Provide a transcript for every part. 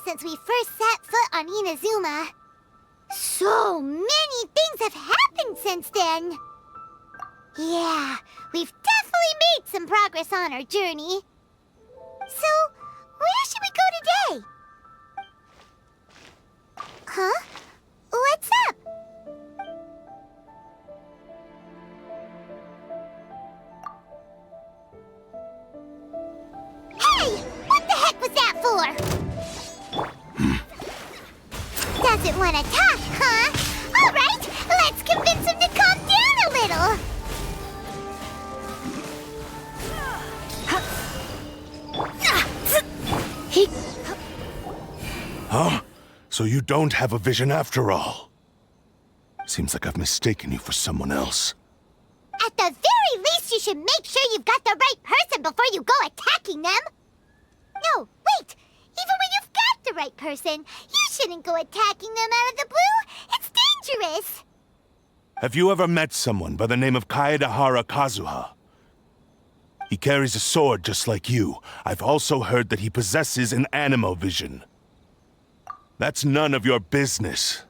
Since we first set foot on Inazuma. So many things have happened since then. Yeah, we've definitely made some progress on our journey. So, where should we go today? Huh? What's up? Hey! What the heck was that for? Doesn't want to talk, huh? All right, let's convince him to calm down a little. Huh? So you don't have a vision after all? Seems like I've mistaken you for someone else. At the very least, you should make sure you've got the right person before you go attacking them. No, wait! Even when you've got the right person, you shouldn't go attacking them out of the blue. It's dangerous. Have you ever met someone by the name of Kaedehara Kazuha? He carries a sword just like you. I've also heard that he possesses an animo vision. That's none of your business.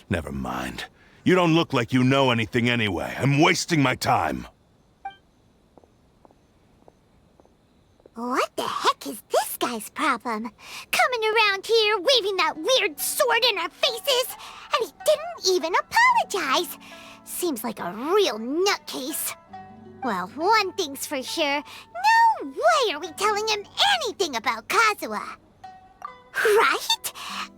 Never mind. You don't look like you know anything anyway. I'm wasting my time. What the heck is this guy's problem? Coming around here, waving that weird sword in our faces, and he didn't even apologize. Seems like a real nutcase. Well, one thing's for sure. No way are we telling him anything about Kazuha. Right?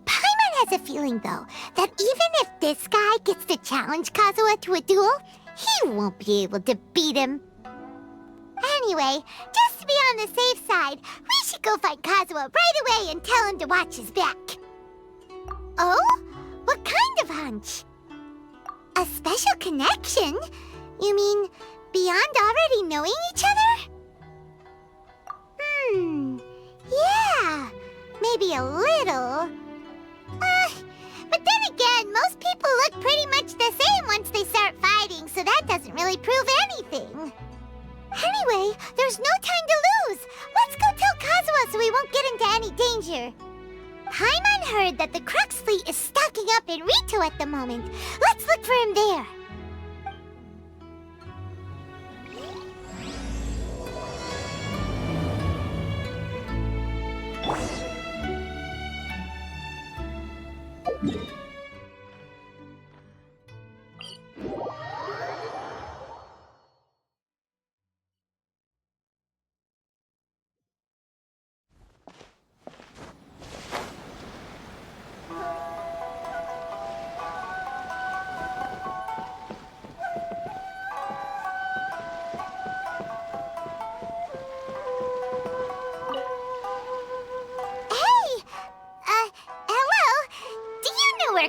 Paimon has a feeling, though, that even if this guy gets to challenge Kazuha to a duel, he won't be able to beat him. Anyway, just to be on the safe side, we should go find Kazuha right away and tell him to watch his back. Oh? What kind of hunch? A special connection? You mean beyond already knowing each other? Yeah, maybe a little. But then again, most people look pretty much the same once they start fighting, so that doesn't really prove anything. Anyway, there's no time to lose. Let's go tell Kazuha so we won't get into any danger. Paimon heard that the Crux fleet is stocking up in Rito at the moment. Let's look for him there.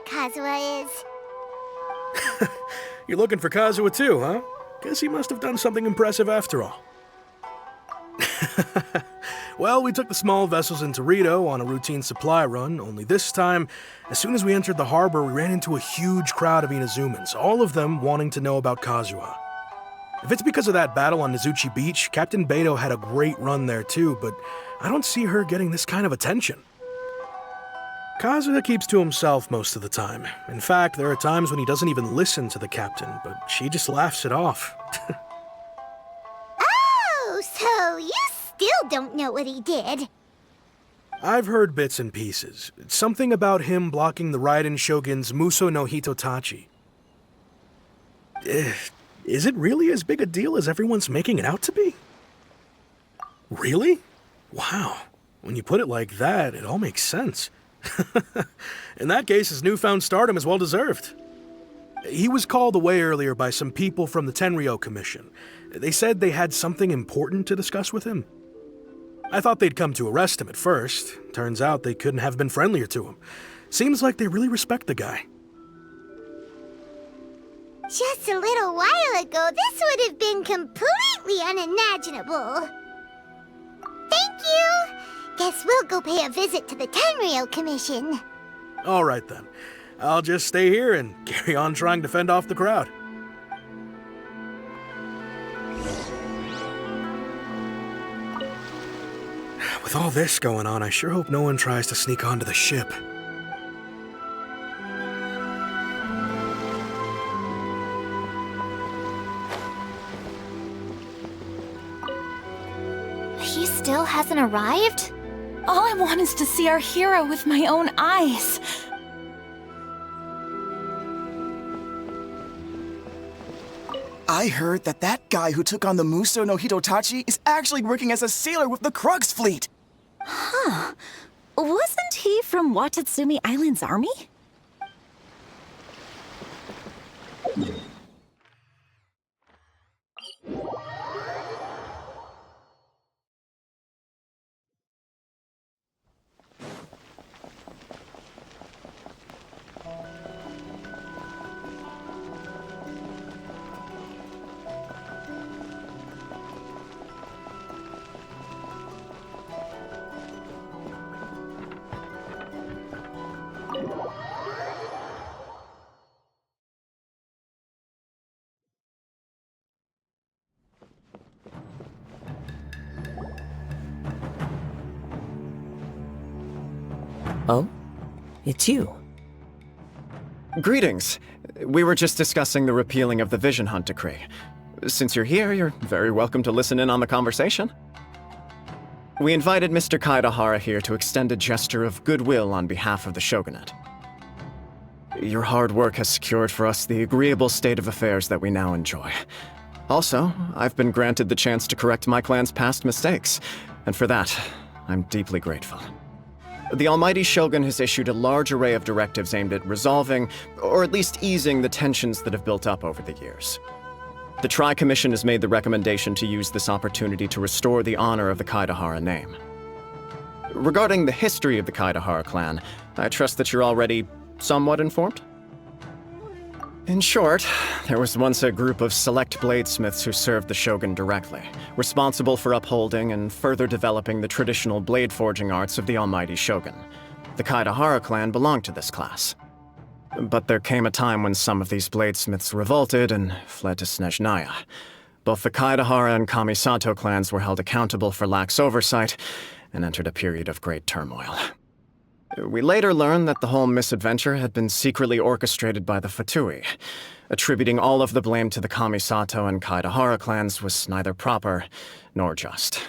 Kazuha is. You're looking for Kazuha too, huh? Guess he must have done something impressive after all. Well, we took the small vessels into Rito on a routine supply run, only this time, as soon as we entered the harbor, we ran into a huge crowd of Inazumans, all of them wanting to know about Kazuha. If it's because of that battle on Nizuchi Beach, Captain Beto had a great run there too, but I don't see her getting this kind of attention. Kazuha keeps to himself most of the time. In fact, there are times when he doesn't even listen to the captain, but she just laughs it off. Oh, so you still don't know what he did? I've heard bits and pieces. It's something about him blocking the Raiden Shogun's Muso no Hitotachi. Is it really as big a deal as everyone's making it out to be? Really? Wow. When you put it like that, it all makes sense. In that case, his newfound stardom is well deserved. He was called away earlier by some people from the Tenryou Commission. They said they had something important to discuss with him. I thought they'd come to arrest him at first. Turns out they couldn't have been friendlier to him. Seems like they really respect the guy. Just a little while ago, this would have been completely unimaginable. Thank you! Guess we'll go pay a visit to the Tenryou Commission. All right then. I'll just stay here and carry on trying to fend off the crowd. With all this going on, I sure hope no one tries to sneak onto the ship. He still hasn't arrived? All I want is to see our hero with my own eyes. I heard that guy who took on the Muso no Hitotachi is actually working as a sailor with the Crux fleet. Huh. Wasn't he from Watatsumi Island's army? Oh? It's you. Greetings. We were just discussing the repealing of the Vision Hunt decree. Since you're here, you're very welcome to listen in on the conversation. We invited Mr. Kaedehara here to extend a gesture of goodwill on behalf of the Shogunate. Your hard work has secured for us the agreeable state of affairs that we now enjoy. Also, I've been granted the chance to correct my clan's past mistakes, and for that, I'm deeply grateful. The Almighty Shogun has issued a large array of directives aimed at resolving, or at least easing, the tensions that have built up over the years. The Tri-Commission has made the recommendation to use this opportunity to restore the honor of the Kaedehara name. Regarding the history of the Kaedehara clan, I trust that you're already somewhat informed? In short, there was once a group of select bladesmiths who served the Shogun directly, responsible for upholding and further developing the traditional blade forging arts of the Almighty Shogun. The Kaedehara clan belonged to this class. But there came a time when some of these bladesmiths revolted and fled to Snezhnaya. Both the Kaedehara and Kamisato clans were held accountable for lax oversight and entered a period of great turmoil. We later learned that the whole misadventure had been secretly orchestrated by the Fatui. Attributing all of the blame to the Kamisato and Kaedehara clans was neither proper nor just.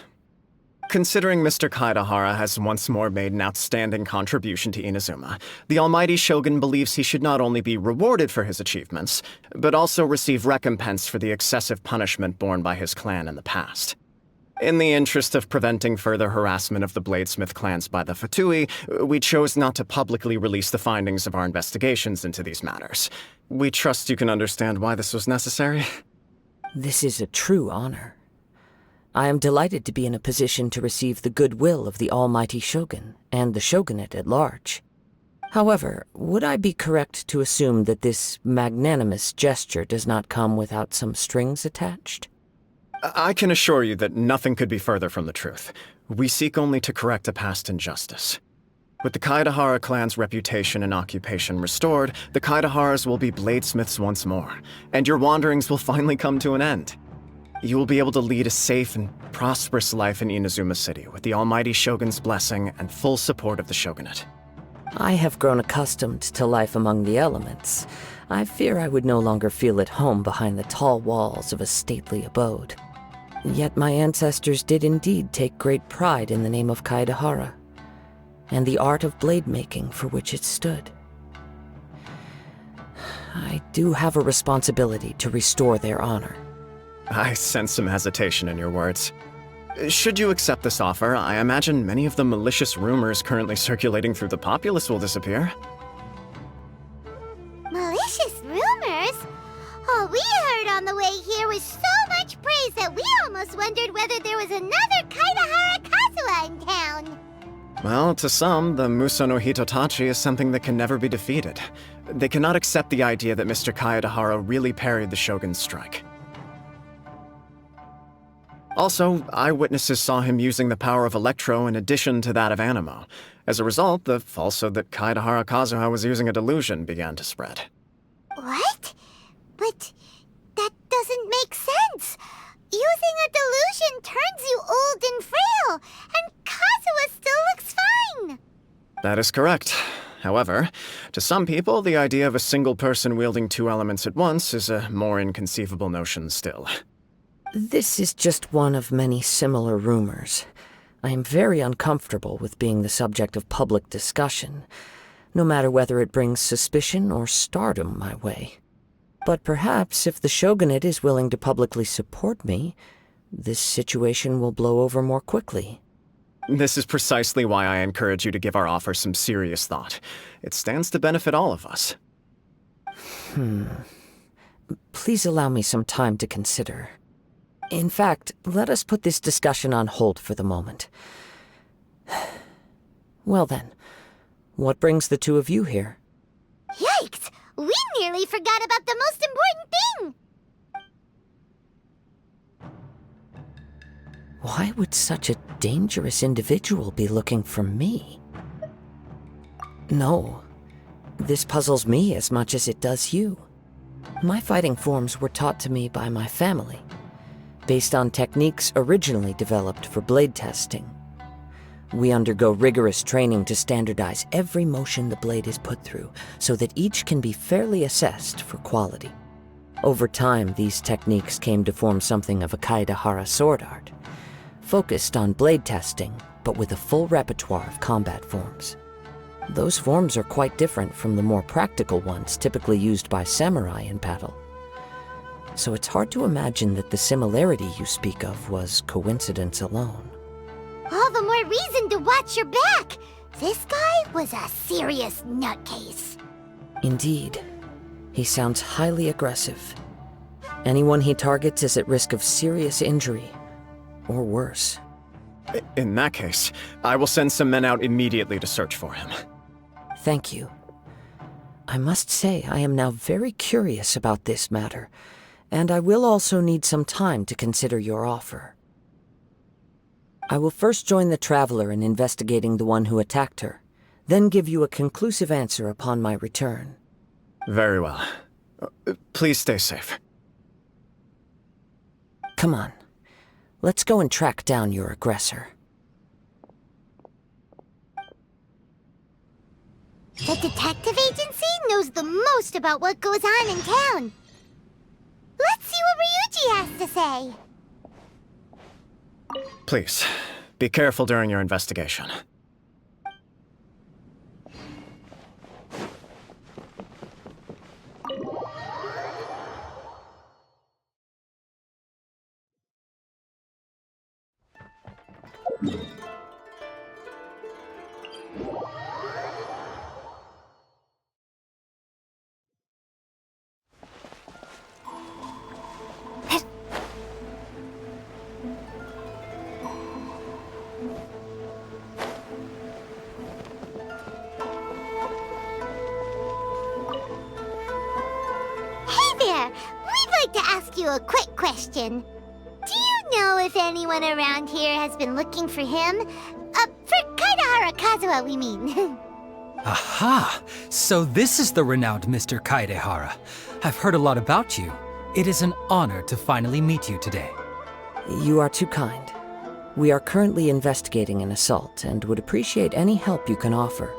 Considering Mr. Kaedehara has once more made an outstanding contribution to Inazuma, the Almighty Shogun believes he should not only be rewarded for his achievements, but also receive recompense for the excessive punishment borne by his clan in the past. In the interest of preventing further harassment of the Bladesmith clans by the Fatui, we chose not to publicly release the findings of our investigations into these matters. We trust you can understand why this was necessary. This is a true honor. I am delighted to be in a position to receive the goodwill of the Almighty Shogun and the Shogunate at large. However, would I be correct to assume that this magnanimous gesture does not come without some strings attached? I can assure you that nothing could be further from the truth. We seek only to correct a past injustice. With the Kaedehara clan's reputation and occupation restored, the Kaedeharas will be bladesmiths once more, and your wanderings will finally come to an end. You will be able to lead a safe and prosperous life in Inazuma City with the Almighty Shogun's blessing and full support of the Shogunate. I have grown accustomed to life among the elements. I fear I would no longer feel at home behind the tall walls of a stately abode. Yet my ancestors did indeed take great pride in the name of Kaedehara, and the art of blade making for which it stood. I do have a responsibility to restore their honor. I sense some hesitation in your words. Should you accept this offer, I imagine many of the malicious rumors currently circulating through the populace will disappear. Malicious rumors? All we heard on the way here was so much praise that we almost wondered whether there was another Kaedehara Kazuha in town. Well, to some, the Muso no Hitotachi is something that can never be defeated. They cannot accept the idea that Mr. Kaedehara really parried the Shogun's strike. Also, eyewitnesses saw him using the power of Electro in addition to that of Animo. As a result, the falsehood that Kaedehara Kazuha was using a delusion began to spread. What? But that doesn't make sense. Using a delusion turns you old and frail, and Kazuha still looks fine. That is correct. However, to some people, the idea of a single person wielding two elements at once is a more inconceivable notion still. This is just one of many similar rumors. I am very uncomfortable with being the subject of public discussion, no matter whether it brings suspicion or stardom my way. But perhaps if the shogunate is willing to publicly support me, this situation will blow over more quickly. This is precisely why I encourage you to give our offer some serious thought. It stands to benefit all of us. Please allow me some time to consider. In fact, let us put this discussion on hold for the moment. Well then, what brings the two of you here? Yikes! We nearly forgot about the most important thing! Why would such a dangerous individual be looking for me? No, this puzzles me as much as it does you. My fighting forms were taught to me by my family, based on techniques originally developed for blade testing. We undergo rigorous training to standardize every motion the blade is put through, so that each can be fairly assessed for quality. Over time, these techniques came to form something of a Kaedehara sword art, focused on blade testing, but with a full repertoire of combat forms. Those forms are quite different from the more practical ones typically used by samurai in battle. So it's hard to imagine that the similarity you speak of was coincidence alone. All the more reason to watch your back! This guy was a serious nutcase. Indeed. He sounds highly aggressive. Anyone he targets is at risk of serious injury, or worse. In that case, I will send some men out immediately to search for him. Thank you. I must say I am now very curious about this matter, and I will also need some time to consider your offer. I will first join the Traveler in investigating the one who attacked her, then give you a conclusive answer upon my return. Very well. Please stay safe. Come on. Let's go and track down your aggressor. The detective agency knows the most about what goes on in town. Let's see what Ryuji has to say. Please, be careful during your investigation. A quick question. Do you know if anyone around here has been looking for him? For Kaedehara Kazuha, we mean. Aha! So this is the renowned Mr. Kaedehara. I've heard a lot about you. It is an honor to finally meet you today. You are too kind. We are currently investigating an assault and would appreciate any help you can offer.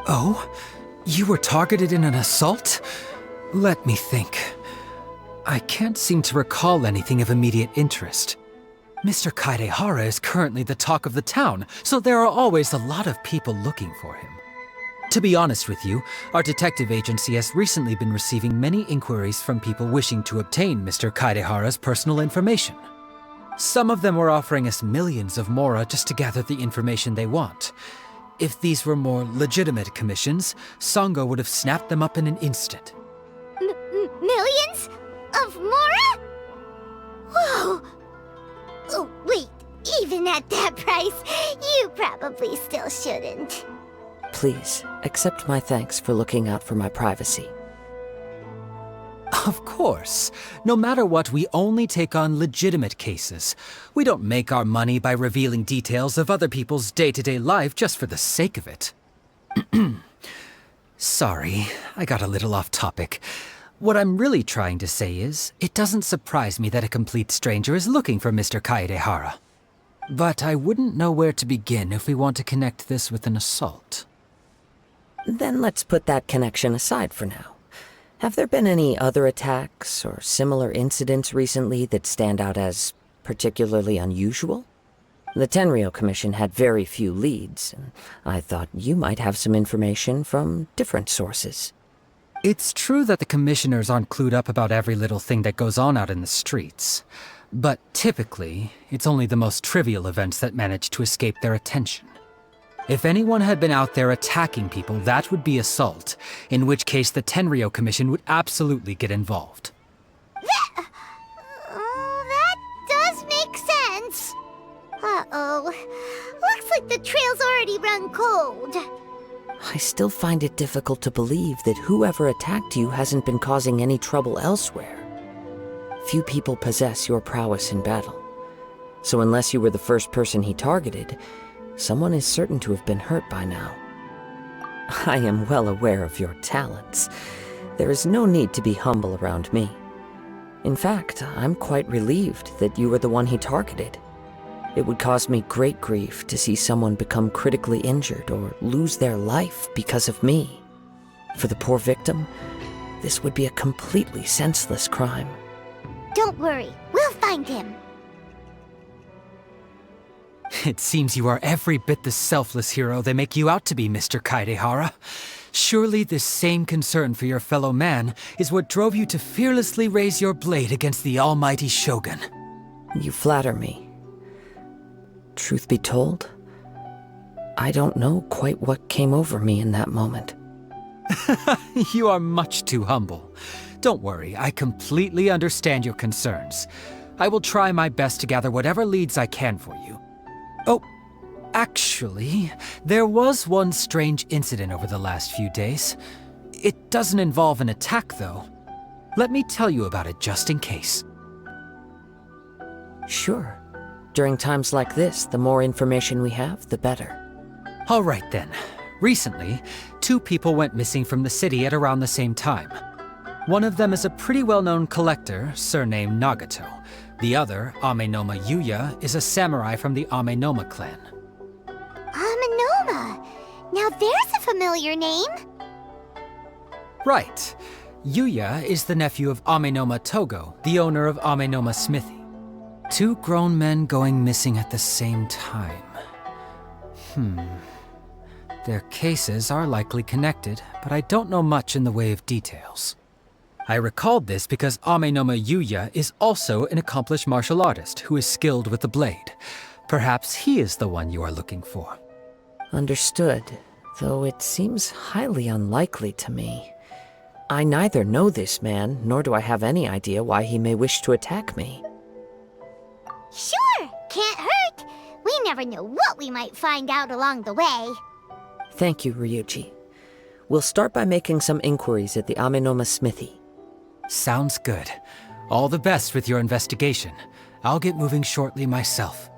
Oh? You were targeted in an assault? Let me think. I can't seem to recall anything of immediate interest. Mr. Kaedehara is currently the talk of the town, so there are always a lot of people looking for him. To be honest with you, our detective agency has recently been receiving many inquiries from people wishing to obtain Mr. Kaedehara's personal information. Some of them were offering us millions of mora just to gather the information they want. If these were more legitimate commissions, Sango would have snapped them up in an instant. Millions? Of mora? Whoa! Oh, wait, even at that price, you probably still shouldn't. Please, accept my thanks for looking out for my privacy. Of course. No matter what, we only take on legitimate cases. We don't make our money by revealing details of other people's day-to-day life just for the sake of it. Sorry, I got a little off topic. What I'm really trying to say is, it doesn't surprise me that a complete stranger is looking for Mr. Kaedehara. But I wouldn't know where to begin if we want to connect this with an assault. Then let's put that connection aside for now. Have there been any other attacks or similar incidents recently that stand out as particularly unusual? The Tenryou Commission had very few leads, and I thought you might have some information from different sources. It's true that the commissioners aren't clued up about every little thing that goes on out in the streets. But typically, it's only the most trivial events that manage to escape their attention. If anyone had been out there attacking people, that would be assault, in which case the Tenryou Commission would absolutely get involved. That does make sense. Uh-oh. Looks like the trail's already run cold. I still find it difficult to believe that whoever attacked you hasn't been causing any trouble elsewhere. Few people possess your prowess in battle. So unless you were the first person he targeted, someone is certain to have been hurt by now. I am well aware of your talents. There is no need to be humble around me. In fact, I'm quite relieved that you were the one he targeted. It would cause me great grief to see someone become critically injured or lose their life because of me. For the poor victim, this would be a completely senseless crime. Don't worry, we'll find him. It seems you are every bit the selfless hero they make you out to be, Mr. Kaedehara. Surely this same concern for your fellow man is what drove you to fearlessly raise your blade against the almighty Shogun. You flatter me. Truth be told, I don't know quite what came over me in that moment. You are much too humble. Don't worry, I completely understand your concerns. I will try my best to gather whatever leads I can for you. Oh, actually, there was one strange incident over the last few days. It doesn't involve an attack, though. Let me tell you about it just in case. Sure. During times like this, the more information we have, the better. All right then. Recently, 2 people went missing from the city at around the same time. One of them is a pretty well-known collector, surnamed Nagato. The other, Amenoma Yuya, is a samurai from the Amenoma clan. Amenoma! Now there's a familiar name. Right. Yuya is the nephew of Amenoma Togo, the owner of Amenoma Smithy. 2 grown men going missing at the same time. Their cases are likely connected, but I don't know much in the way of details. I recalled this because Amenoma Yuya is also an accomplished martial artist who is skilled with the blade. Perhaps he is the one you are looking for. Understood, though it seems highly unlikely to me. I neither know this man, nor do I have any idea why he may wish to attack me. Sure, can't hurt. We never know what we might find out along the way. Thank you, Ryuji. We'll start by making some inquiries at the Amenoma Smithy. Sounds good. All the best with your investigation. I'll get moving shortly myself.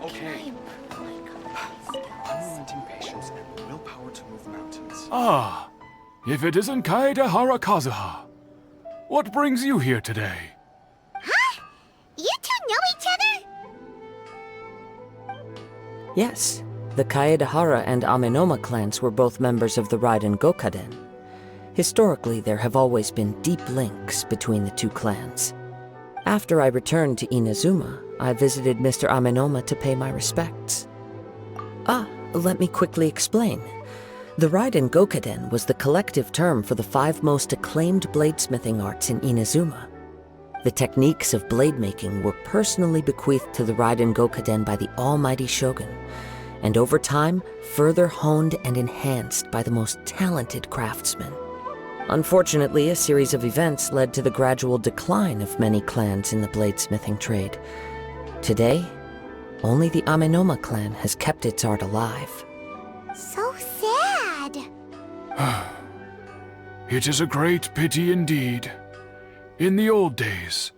Okay. Unrelenting patience and willpower to move mountains. Ah, if it isn't Kaedehara Kazuha. What brings you here today? Huh? You 2 know each other? Yes, the Kaedehara and Amenoma clans were both members of the Raiden Gokaden. Historically, there have always been deep links between the 2 clans. After I returned to Inazuma, I visited Mr. Amenoma to pay my respects. Let me quickly explain. The Raiden Gokaden was the collective term for the 5 most acclaimed bladesmithing arts in Inazuma. The techniques of blade making were personally bequeathed to the Raiden Gokaden by the almighty Shogun, and over time, further honed and enhanced by the most talented craftsmen. Unfortunately, a series of events led to the gradual decline of many clans in the bladesmithing trade. Today, only the Amenoma clan has kept its art alive. So sad. It is a great pity indeed. In the old days,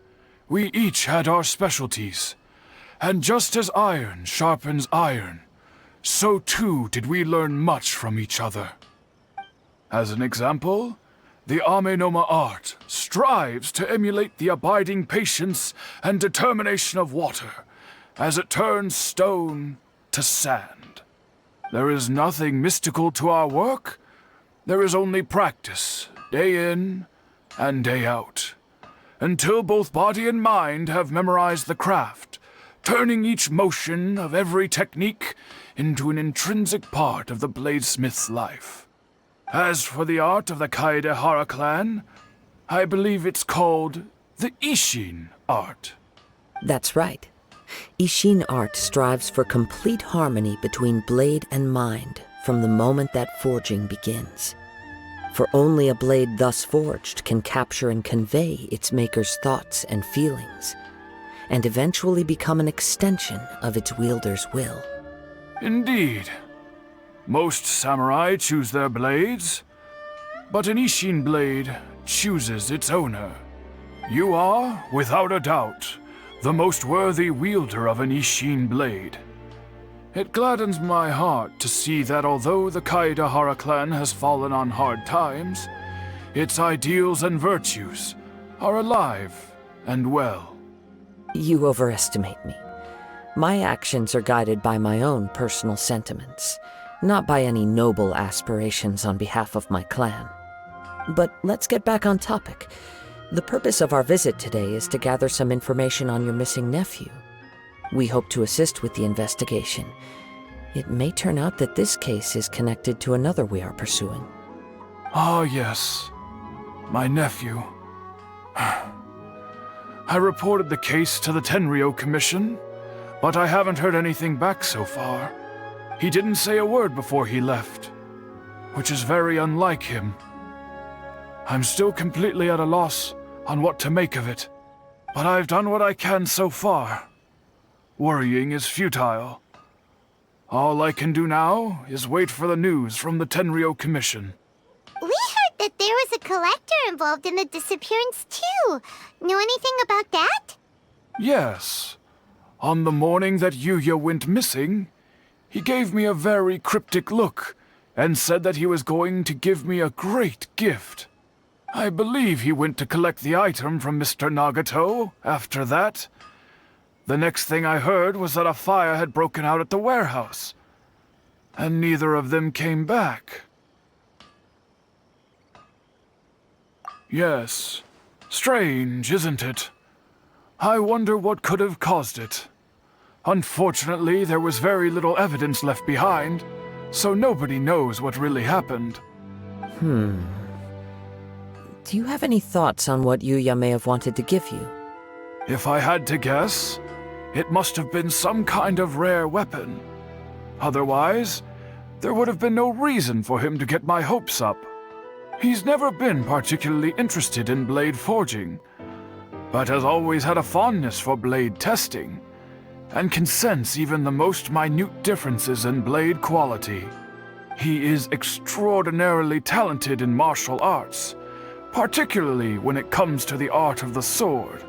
we each had our specialties, and just as iron sharpens iron, so too did we learn much from each other. As an example, the Amenoma art strives to emulate the abiding patience and determination of water as it turns stone to sand. There is nothing mystical to our work. There is only practice, day in and day out, until both body and mind have memorized the craft, turning each motion of every technique into an intrinsic part of the bladesmith's life. As for the art of the Kaedehara clan, I believe it's called the Ishin art. That's right. Ishin art strives for complete harmony between blade and mind from the moment that forging begins. For only a blade thus forged can capture and convey its maker's thoughts and feelings, and eventually become an extension of its wielder's will. Indeed. Most samurai choose their blades, but an Ishin blade chooses its owner. You are, without a doubt, the most worthy wielder of an Ishin blade. It gladdens my heart to see that although the Kaedehara clan has fallen on hard times, its ideals and virtues are alive and well. You overestimate me. My actions are guided by my own personal sentiments, not by any noble aspirations on behalf of my clan. But let's get back on topic. The purpose of our visit today is to gather some information on your missing nephew. We hope to assist with the investigation. It may turn out that this case is connected to another we are pursuing. Ah, yes. My nephew. I reported the case to the Tenryou Commission, but I haven't heard anything back so far. He didn't say a word before he left, which is very unlike him. I'm still completely at a loss on what to make of it, but I've done what I can so far. Worrying is futile. All I can do now is wait for the news from the Tenryou Commission. We heard that there was a collector involved in the disappearance too. Know anything about that? Yes. On the morning that Yuya went missing, he gave me a very cryptic look and said that he was going to give me a great gift. I believe he went to collect the item from Mr. Nagato after that. The next thing I heard was that a fire had broken out at the warehouse, and neither of them came back. Yes, strange, isn't it? I wonder what could have caused it. Unfortunately, there was very little evidence left behind, so nobody knows what really happened. Do you have any thoughts on what Yuya may have wanted to give you? If I had to guess, it must have been some kind of rare weapon. Otherwise, there would have been no reason for him to get my hopes up. He's never been particularly interested in blade forging, but has always had a fondness for blade testing, and can sense even the most minute differences in blade quality. He is extraordinarily talented in martial arts, particularly when it comes to the art of the sword.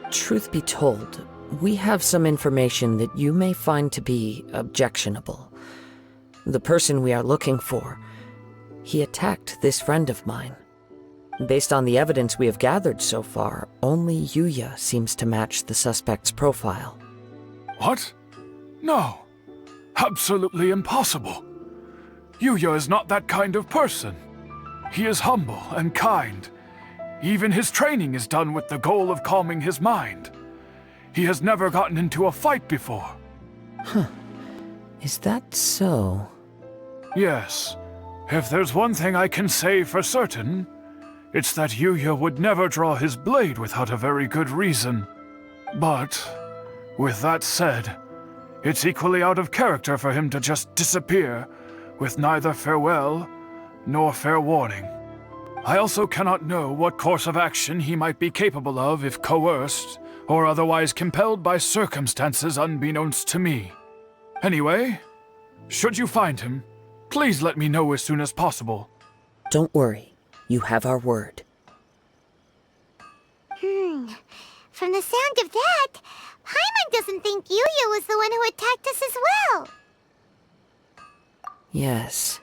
Truth be told, we have some information that you may find to be objectionable. The person we are looking for, he attacked this friend of mine. Based on the evidence we have gathered so far, only Yuya seems to match the suspect's profile. What? No. Absolutely impossible. Yuya is not that kind of person. He is humble and kind. Even his training is done with the goal of calming his mind. He has never gotten into a fight before. Is that so? Yes. If there's one thing I can say for certain, it's that Yuya would never draw his blade without a very good reason. But, with that said, it's equally out of character for him to just disappear, with neither farewell nor fair warning. I also cannot know what course of action he might be capable of if coerced, or otherwise compelled by circumstances unbeknownst to me. Anyway, should you find him, please let me know as soon as possible. Don't worry. You have our word. From the sound of that, Paimon doesn't think Yuya was the one who attacked us as well. Yes.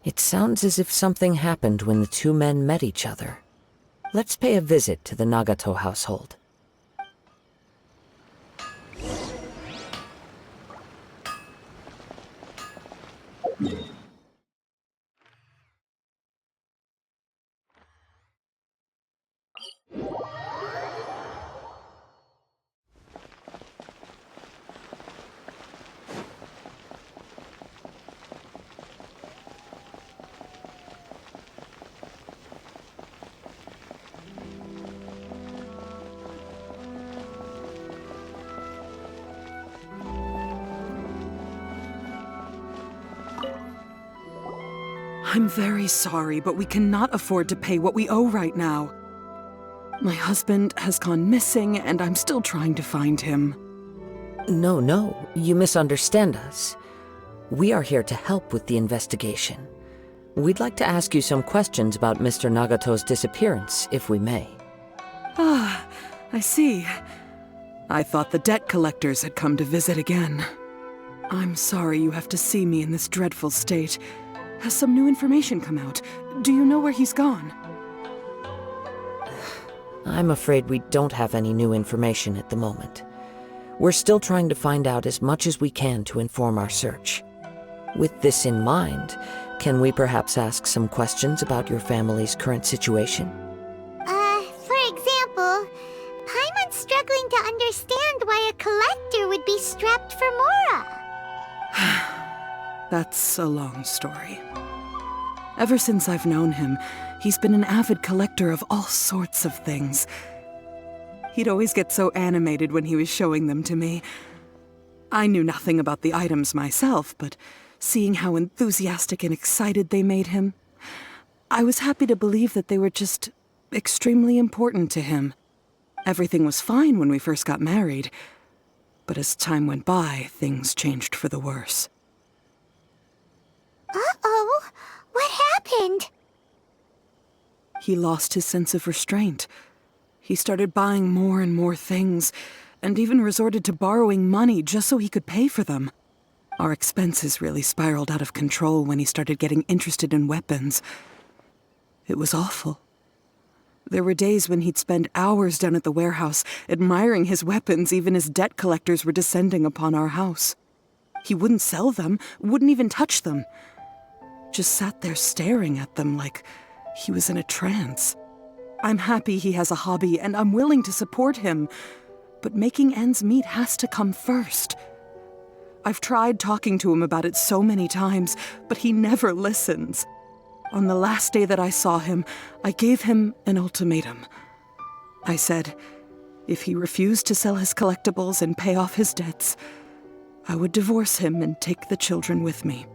It sounds as if something happened when the two men met each other. Let's pay a visit to the Nagato household. I'm very sorry, but we cannot afford to pay what we owe right now. My husband has gone missing, and I'm still trying to find him. No, you misunderstand us. We are here to help with the investigation. We'd like to ask you some questions about Mr. Nagato's disappearance, if we may. Ah, I see. I thought the debt collectors had come to visit again. I'm sorry you have to see me in this dreadful state. Has some new information come out? Do you know where he's gone? I'm afraid we don't have any new information at the moment. We're still trying to find out as much as we can to inform our search. With this in mind, can we perhaps ask some questions about your family's current situation? For example, Paimon's struggling to understand why a collector would be strapped for Mora. That's a long story. Ever since I've known him, he's been an avid collector of all sorts of things. He'd always get so animated when he was showing them to me. I knew nothing about the items myself, but seeing how enthusiastic and excited they made him, I was happy to believe that they were just extremely important to him. Everything was fine when we first got married, but as time went by, things changed for the worse. Uh-oh, what happened? He lost his sense of restraint. He started buying more and more things, and even resorted to borrowing money just so he could pay for them. Our expenses really spiraled out of control when he started getting interested in weapons. It was awful. There were days when he'd spend hours down at the warehouse, admiring his weapons even as debt collectors were descending upon our house. He wouldn't sell them, wouldn't even touch them. Just sat there staring at them like he was in a trance. I'm happy he has a hobby, and I'm willing to support him, but making ends meet has to come first. I've tried talking to him about it so many times, but he never listens. On the last day that I saw him, I gave him an ultimatum. I said, if he refused to sell his collectibles and pay off his debts, I would divorce him and take the children with me.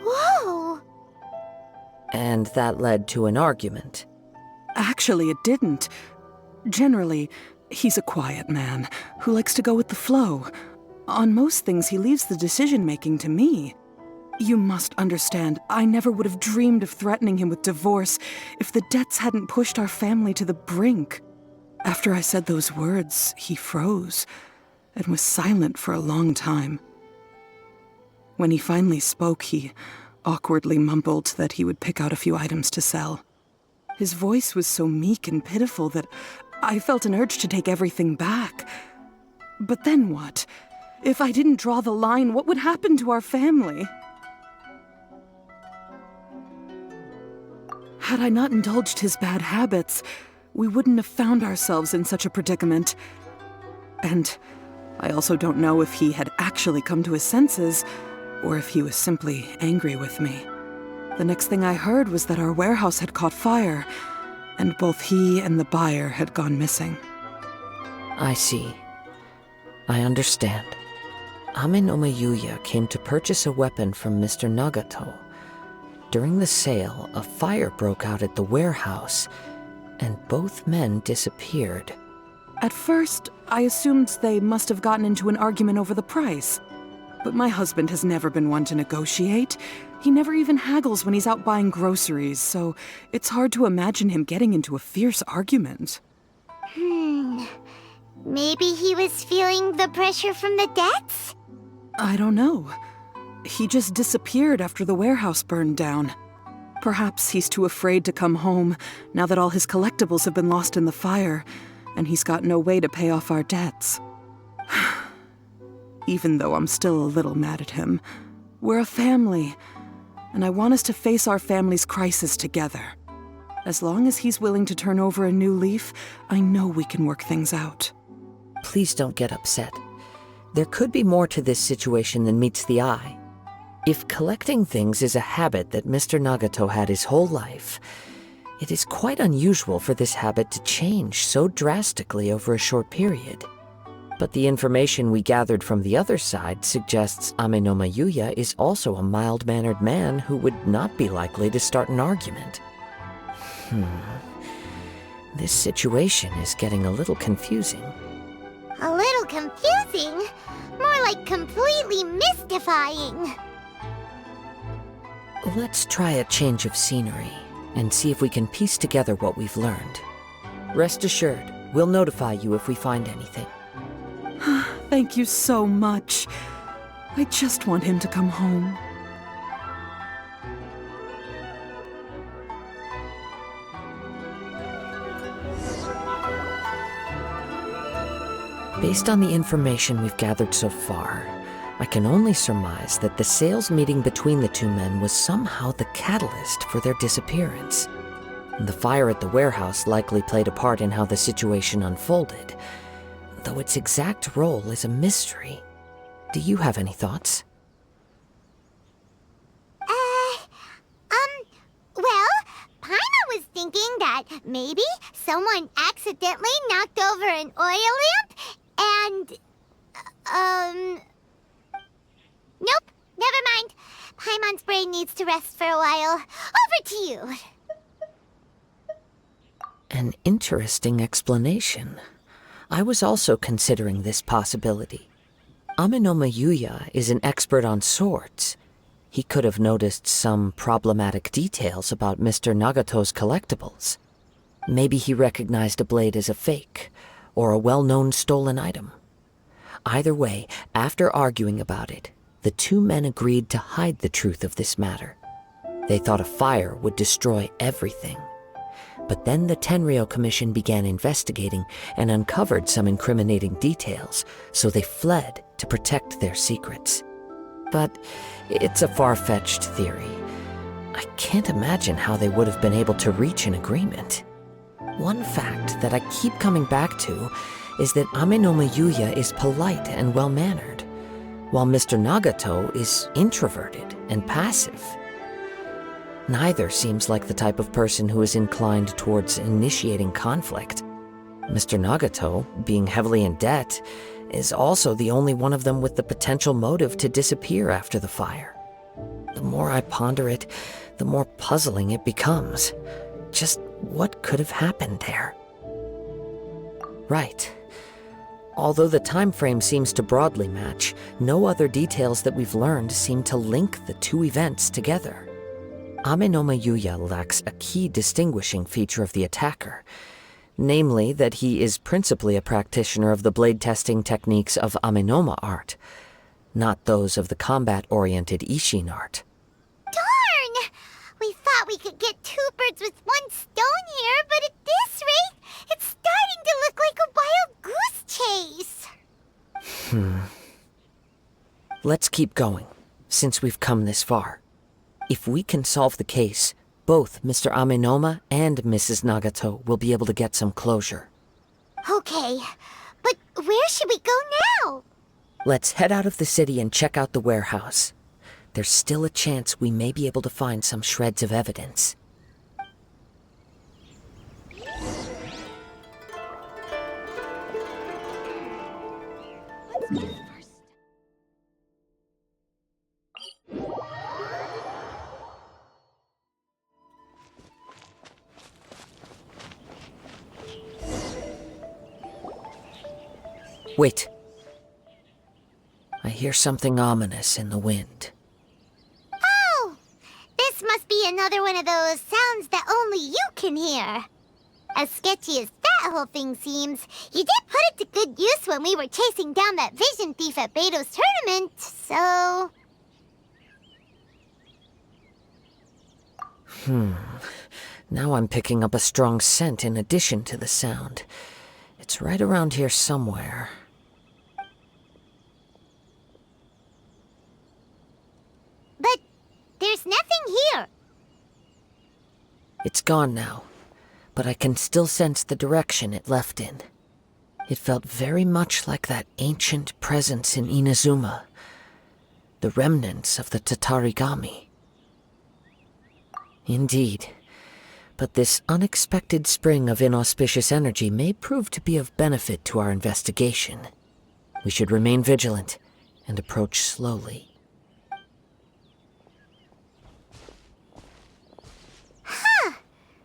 Whoa! And that led to an argument. Actually, it didn't. Generally, he's a quiet man who likes to go with the flow. On most things, he leaves the decision-making to me. You must understand, I never would have dreamed of threatening him with divorce if the debts hadn't pushed our family to the brink. After I said those words, he froze and was silent for a long time. When he finally spoke, he awkwardly mumbled that he would pick out a few items to sell. His voice was so meek and pitiful that I felt an urge to take everything back. But then what? If I didn't draw the line, what would happen to our family? Had I not indulged his bad habits, we wouldn't have found ourselves in such a predicament. And I also don't know if he had actually come to his senses, or if he was simply angry with me. The next thing I heard was that our warehouse had caught fire, and both he and the buyer had gone missing. I see. I understand. Amenoma Yuya came to purchase a weapon from Mr. Nagato. During the sale, a fire broke out at the warehouse, and both men disappeared. At first, I assumed they must have gotten into an argument over the price. But my husband has never been one to negotiate. He never even haggles when he's out buying groceries, so it's hard to imagine him getting into a fierce argument. Maybe he was feeling the pressure from the debts? I don't know. He just disappeared after the warehouse burned down. Perhaps he's too afraid to come home now that all his collectibles have been lost in the fire, and he's got no way to pay off our debts. Even though I'm still a little mad at him, we're a family, and I want us to face our family's crisis together. As long as he's willing to turn over a new leaf, I know we can work things out. Please don't get upset. There could be more to this situation than meets the eye. If collecting things is a habit that Mr. Nagato had his whole life, it is quite unusual for this habit to change so drastically over a short period. But the information we gathered from the other side suggests Amenoma Yuya is also a mild-mannered man who would not be likely to start an argument. This situation is getting a little confusing. A little confusing? More like completely mystifying. Let's try a change of scenery and see if we can piece together what we've learned. Rest assured, we'll notify you if we find anything. Thank you so much. I just want him to come home. Based on the information we've gathered so far, I can only surmise that the sales meeting between the two men was somehow the catalyst for their disappearance. The fire at the warehouse likely played a part in how the situation unfolded, though its exact role is a mystery. Do you have any thoughts? Well, Paima was thinking that maybe someone accidentally knocked over an oil lamp and, nope, never mind. Paimon's brain needs to rest for a while. Over to you. An interesting explanation. I was also considering this possibility. Amenoma Yuya is an expert on swords. He could have noticed some problematic details about Mr. Nagato's collectibles. Maybe he recognized a blade as a fake, or a well-known stolen item. Either way, after arguing about it, the two men agreed to hide the truth of this matter. They thought a fire would destroy everything. But then the Tenryou Commission began investigating and uncovered some incriminating details, so they fled to protect their secrets. But it's a far-fetched theory. I can't imagine how they would have been able to reach an agreement. One fact that I keep coming back to is that Amenoma Yuya is polite and well-mannered, while Mr. Nagato is introverted and passive. Neither seems like the type of person who is inclined towards initiating conflict. Mr. Nagato, being heavily in debt, is also the only one of them with the potential motive to disappear after the fire. The more I ponder it, the more puzzling it becomes. Just what could have happened there? Right. Although the time frame seems to broadly match, no other details that we've learned seem to link the two events together. Amenoma Yuya lacks a key distinguishing feature of the attacker, namely that he is principally a practitioner of the blade testing techniques of Amenoma art, not those of the combat-oriented Ishin art. Darn! We thought we could get two birds with one stone here, but at this rate, it's starting to look like a wild goose chase. Let's keep going, since we've come this far. If we can solve the case, both Mr. Amenoma and Mrs. Nagato will be able to get some closure. Okay, but where should we go now? Let's head out of the city and check out the warehouse. there's still a chance we may be able to find some shreds of evidence. Wait. I hear something ominous in the wind. Oh! This must be another one of those sounds that only you can hear. As sketchy as that whole thing seems, you did put it to good use when we were chasing down that vision thief at Beto's tournament, so... Now I'm picking up a strong scent in addition to the sound. It's right around here somewhere. But there's nothing here. It's gone now, but I can still sense the direction it left in. It felt very much like that ancient presence in Inazuma, the remnants of the Tatarigami. Indeed, but this unexpected spring of inauspicious energy may prove to be of benefit to our investigation. We should remain vigilant and approach slowly.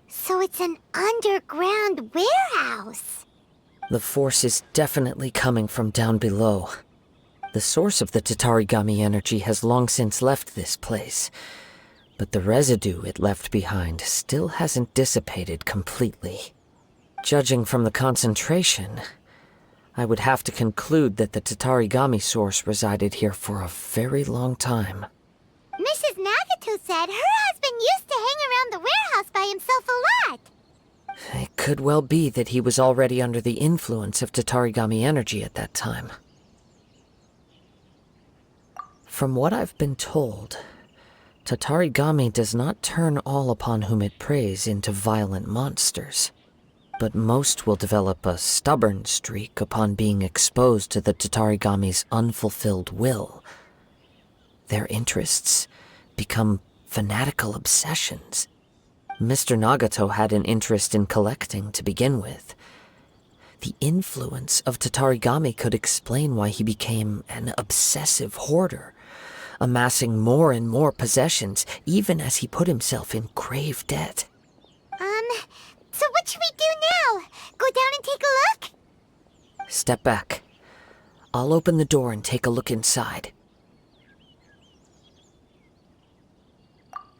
So it's an underground warehouse. The force is definitely coming from down below. The source of the Tatarigami energy has long since left this place, but the residue it left behind still hasn't dissipated completely. Judging from the concentration, I would have to conclude that the Tatarigami source resided here for a very long time. Mrs. Nagato said her husband used to hang around the warehouse by himself a lot. It could well be that he was already under the influence of Tatarigami energy at that time. From what I've been told, Tatarigami does not turn all upon whom it preys into violent monsters, but most will develop a stubborn streak upon being exposed to the Tatarigami's unfulfilled will. Their interests become fanatical obsessions. Mr. Nagato had an interest in collecting to begin with. The influence of Tatarigami could explain why he became an obsessive hoarder, amassing more and more possessions even as he put himself in grave debt. So what should we do now? Go down and take a look? Step back. I'll open the door and take a look inside.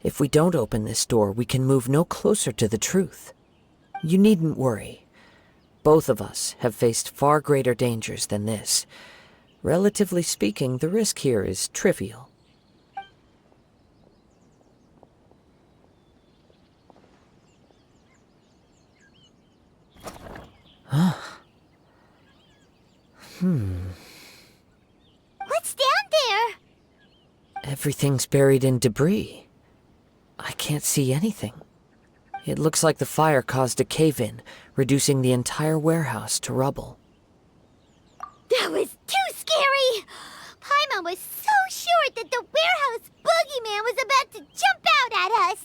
If we don't open this door, we can move no closer to the truth. You needn't worry. Both of us have faced far greater dangers than this. Relatively speaking, the risk here is trivial. What's down there? Everything's buried in debris. I can't see anything. It looks like the fire caused a cave-in, reducing the entire warehouse to rubble. That was too scary! Paimon was so sure that the warehouse boogeyman was about to jump out at us!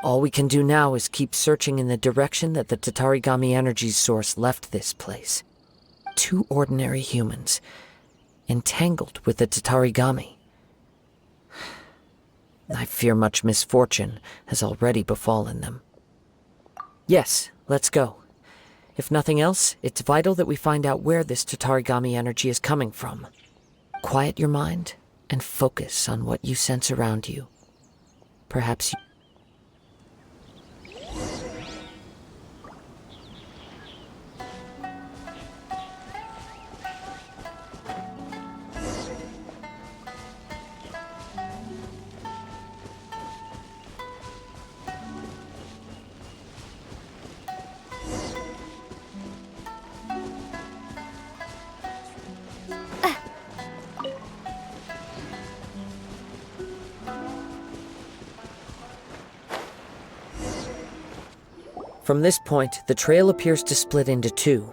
All we can do now is keep searching in the direction that the Tatarigami energy's source left this place. 2 ordinary humans, entangled with the Tatarigami. I fear much misfortune has already befallen them. Yes, let's go. If nothing else, it's vital that we find out where this Tatarigami energy is coming from. Quiet your mind and focus on what you sense around you. Perhaps you... From this point, the trail appears to split into 2.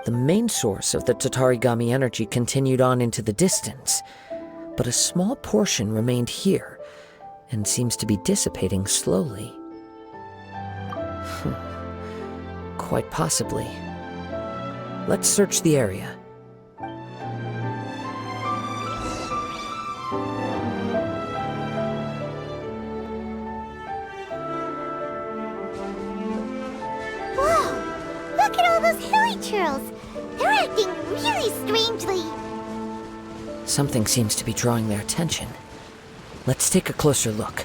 The main source of the Tatarigami energy continued on into the distance, but a small portion remained here and seems to be dissipating slowly. Quite possibly. Let's search the area. Whoa! Look at all those hilly churls! They're acting really strangely. Something seems to be drawing their attention. Let's take a closer look.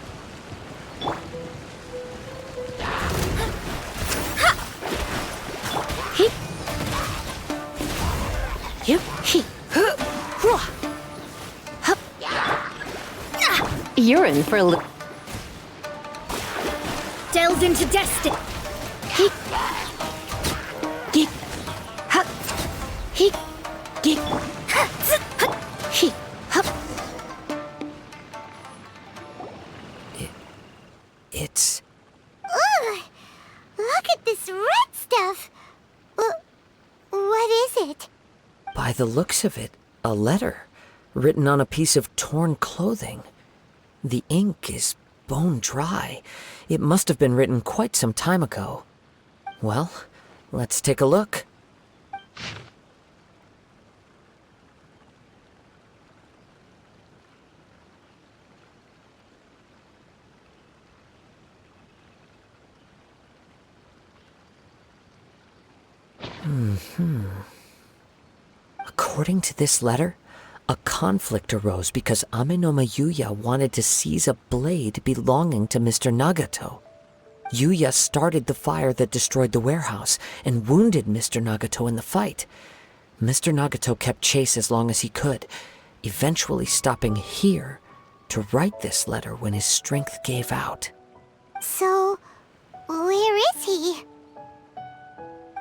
You're in for a look. Delve into destiny. It's... Ugh! Look at this red stuff! What is it? By the looks of it, a letter, written on a piece of torn clothing. The ink is bone dry. It must have been written quite some time ago. Well, let's take a look. According to this letter, a conflict arose because Amenoma Yuya wanted to seize a blade belonging to Mr. Nagato. Yuya started the fire that destroyed the warehouse and wounded Mr. Nagato in the fight. Mr. Nagato kept chase as long as he could, eventually stopping here to write this letter when his strength gave out. So, where is he?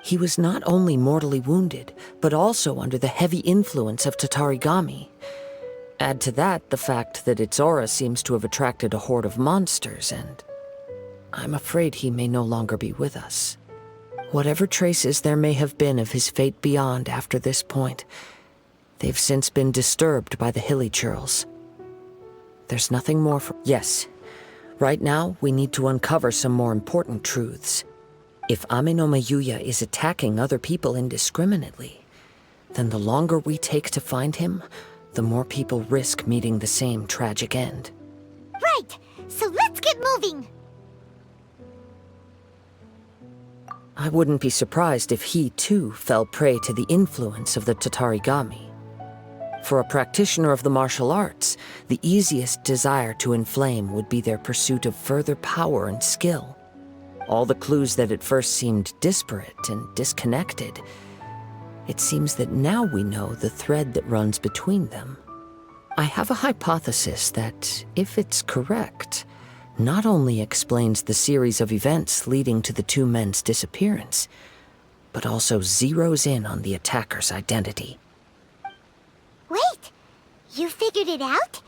He was not only mortally wounded, but also under the heavy influence of Tatarigami. Add to that the fact that its aura seems to have attracted a horde of monsters, and I'm afraid he may no longer be with us. Whatever traces there may have been of his fate beyond after this point, they've since been disturbed by the hilly churls. There's nothing more for... Yes, right now we need to uncover some more important truths. If Amenoma Yuya is attacking other people indiscriminately, then the longer we take to find him, the more people risk meeting the same tragic end. Right! So let's get moving! I wouldn't be surprised if he, too, fell prey to the influence of the Tatarigami. For a practitioner of the martial arts, the easiest desire to inflame would be their pursuit of further power and skill. All the clues that at first seemed disparate and disconnected, it seems that now we know the thread that runs between them. I have a hypothesis that, if it's correct, not only explains the series of events leading to the two men's disappearance, but also zeroes in on the attacker's identity. Wait! You figured it out?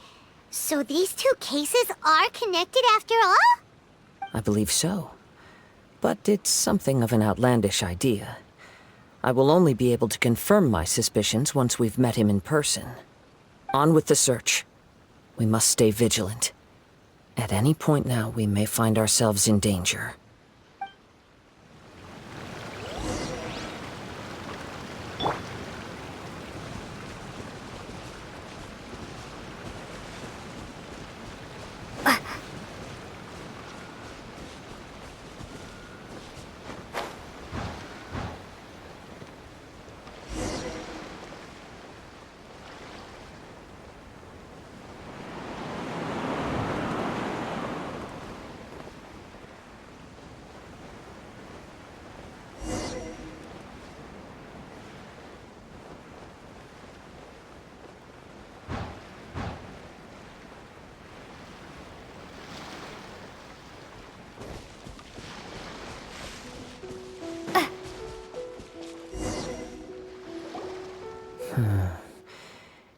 So these two cases are connected after all? I believe so. But it's something of an outlandish idea. I will only be able to confirm my suspicions once we've met him in person. On with the search. We must stay vigilant. At any point now, we may find ourselves in danger.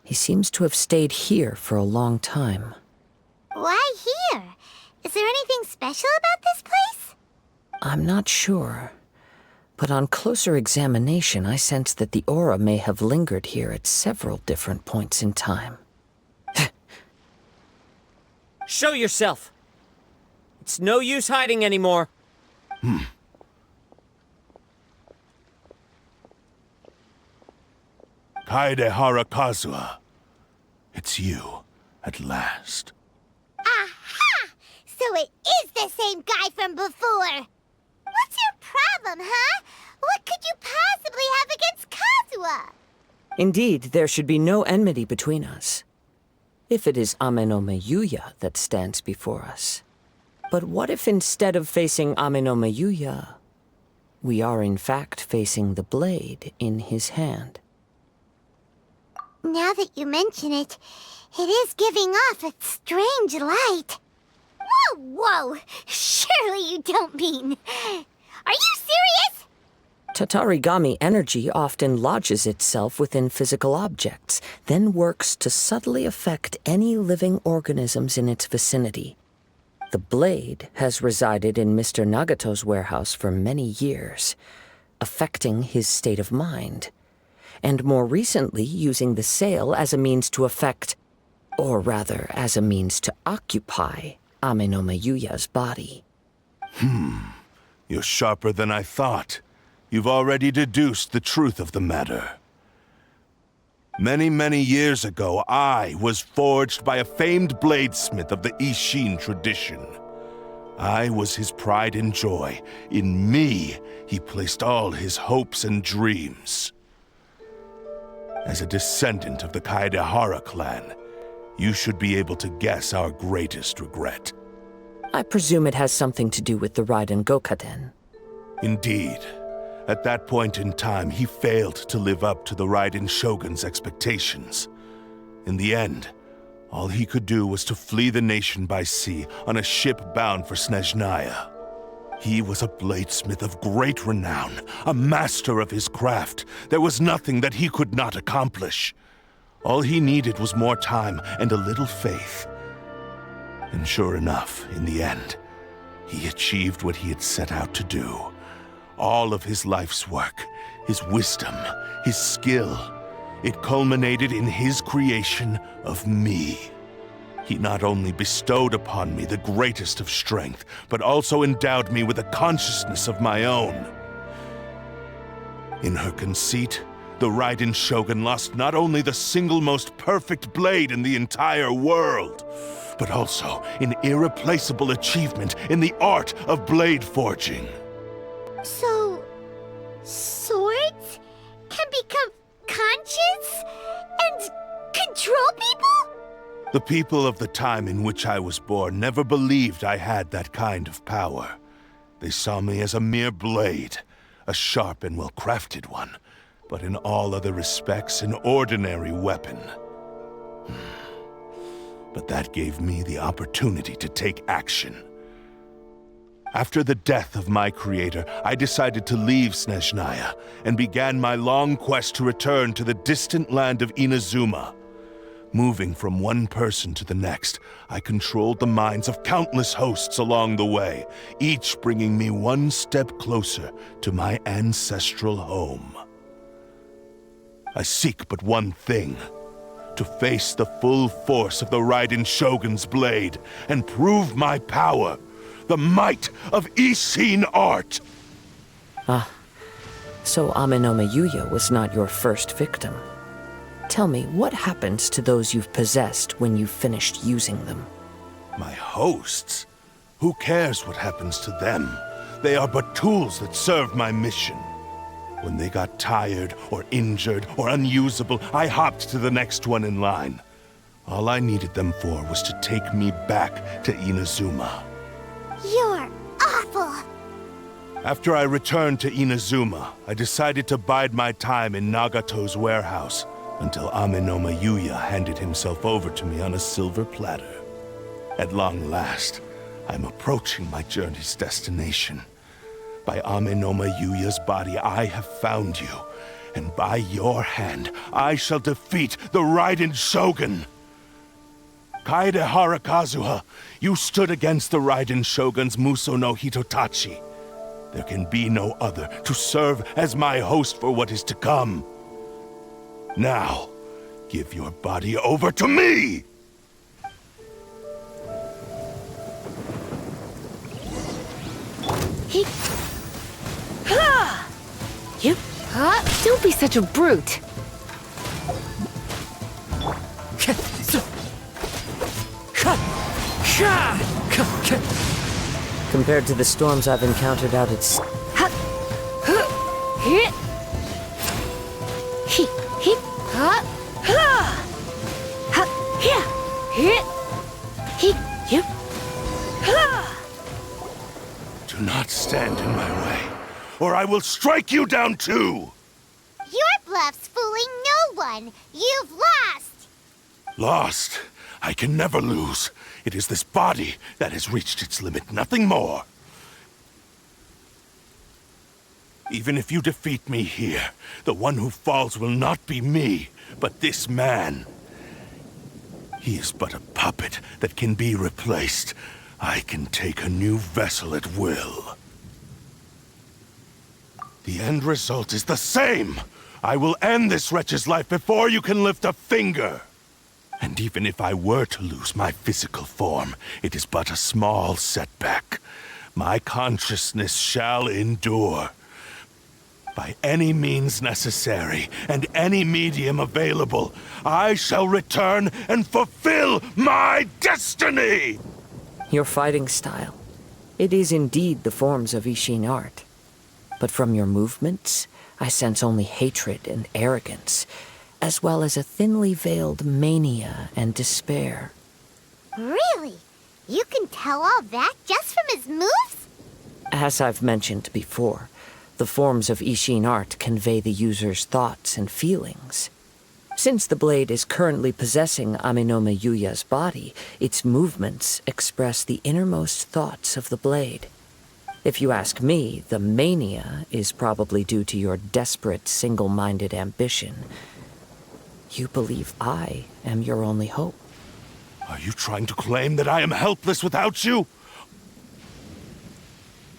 He seems to have stayed here for a long time. Why here? Is there anything special about this place? I'm not sure. But on closer examination, I sense that the aura may have lingered here at several different points in time. Show yourself! It's no use hiding anymore. Kaedehara Kazuha. It's you, at last. Aha! So it is the same guy from before. What's your problem, huh? What could you possibly have against Kazuha? Indeed, there should be no enmity between us. If it is Ame no Miyuya that stands before us. But what if instead of facing Ame no Miyuya, we are in fact facing the blade in his hand? Now that you mention it, it is giving off a strange light. Whoa! Surely you don't mean... Are you serious? Tatarigami energy often lodges itself within physical objects, then works to subtly affect any living organisms in its vicinity. The blade has resided in Mr. Nagato's warehouse for many years, affecting his state of mind, and more recently using the sale as a means to affect, or rather as a means to occupy, Ame no Miyuya's body. You're sharper than I thought. You've already deduced the truth of the matter. Many, many years ago, I was forged by a famed bladesmith of the Ishin tradition. I was his pride and joy. In me, he placed all his hopes and dreams. As a descendant of the Kaedehara clan, you should be able to guess our greatest regret. I presume it has something to do with the Raiden Gokaden. Indeed. At that point in time, he failed to live up to the Raiden Shogun's expectations. In the end, all he could do was to flee the nation by sea on a ship bound for Snezhnaya. He was a bladesmith of great renown, a master of his craft. There was nothing that he could not accomplish. All he needed was more time and a little faith. And sure enough, in the end, he achieved what he had set out to do. All of his life's work, his wisdom, his skill, it culminated in his creation of me. He not only bestowed upon me the greatest of strength, but also endowed me with a consciousness of my own. In her conceit, the Raiden Shogun lost not only the single most perfect blade in the entire world, but also an irreplaceable achievement in the art of blade forging. So... swords can become conscious and control people? The people of the time in which I was born never believed I had that kind of power. They saw me as a mere blade, a sharp and well-crafted one, but in all other respects an ordinary weapon. But that gave me the opportunity to take action. After the death of my creator, I decided to leave Snezhnaya and began my long quest to return to the distant land of Inazuma. Moving from one person to the next, I controlled the minds of countless hosts along the way, each bringing me one step closer to my ancestral home. I seek but one thing: to face the full force of the Raiden Shogun's blade and prove my power. The might of Ishin art! So Ame no Miyuya was not your first victim. Tell me, what happens to those you've possessed when you've finished using them? My hosts? Who cares what happens to them? They are but tools that serve my mission. When they got tired, or injured, or unusable, I hopped to the next one in line. All I needed them for was to take me back to Inazuma. You're awful! After I returned to Inazuma, I decided to bide my time in Nagato's warehouse until Ame no Miyuya handed himself over to me on a silver platter. At long last, I'm approaching my journey's destination. By Ame no Miyuya's body, I have found you, and by your hand, I shall defeat the Raiden Shogun! Kaedehara Kazuha, you stood against the Raiden Shogun's Muso no Hitotachi. There can be no other to serve as my host for what is to come. Now, give your body over to me! You... Don't be such a brute. Compared to the storms I've encountered out at sea. Do not stand in my way, or I will strike you down too! Your bluff's fooling no one. You've lost! Lost? I can never lose. It is this body that has reached its limit, nothing more. Even if you defeat me here, the one who falls will not be me, but this man. He is but a puppet that can be replaced. I can take a new vessel at will. The end result is the same! I will end this wretch's life before you can lift a finger! And even if I were to lose my physical form, it is but a small setback. My consciousness shall endure. By any means necessary, and any medium available, I shall return and fulfill my destiny! Your fighting style. It is indeed the forms of Ishin art. But from your movements, I sense only hatred and arrogance, as well as a thinly veiled mania and despair. Really? You can tell all that just from his moves? As I've mentioned before, the forms of Ishin art convey the user's thoughts and feelings. Since the blade is currently possessing Aminome Yuya's body, its movements express the innermost thoughts of the blade. If you ask me, the mania is probably due to your desperate, single-minded ambition. You believe I am your only hope. Are you trying to claim that I am helpless without you?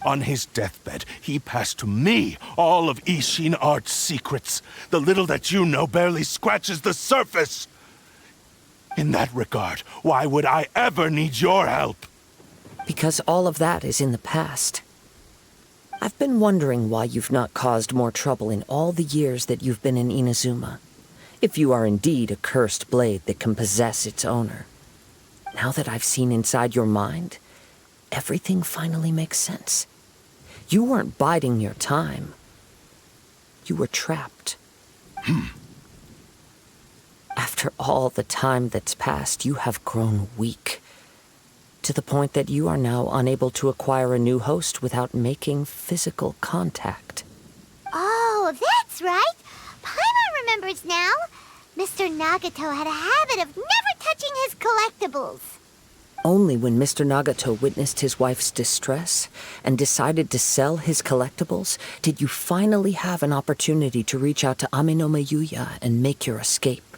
On his deathbed, he passed to me all of Ishin art's secrets. The little that you know barely scratches the surface. In that regard, why would I ever need your help? Because all of that is in the past. I've been wondering why you've not caused more trouble in all the years that you've been in Inazuma. If you are indeed a cursed blade that can possess its owner. Now that I've seen inside your mind, everything finally makes sense. You weren't biding your time. You were trapped. After all the time that's passed, you have grown weak. To the point that you are now unable to acquire a new host without making physical contact. Oh, that's right. Paimon remembers now. Mr. Nagato had a habit of never touching his collectibles. Only when Mr. Nagato witnessed his wife's distress and decided to sell his collectibles did you finally have an opportunity to reach out to Aminome Yuya and make your escape.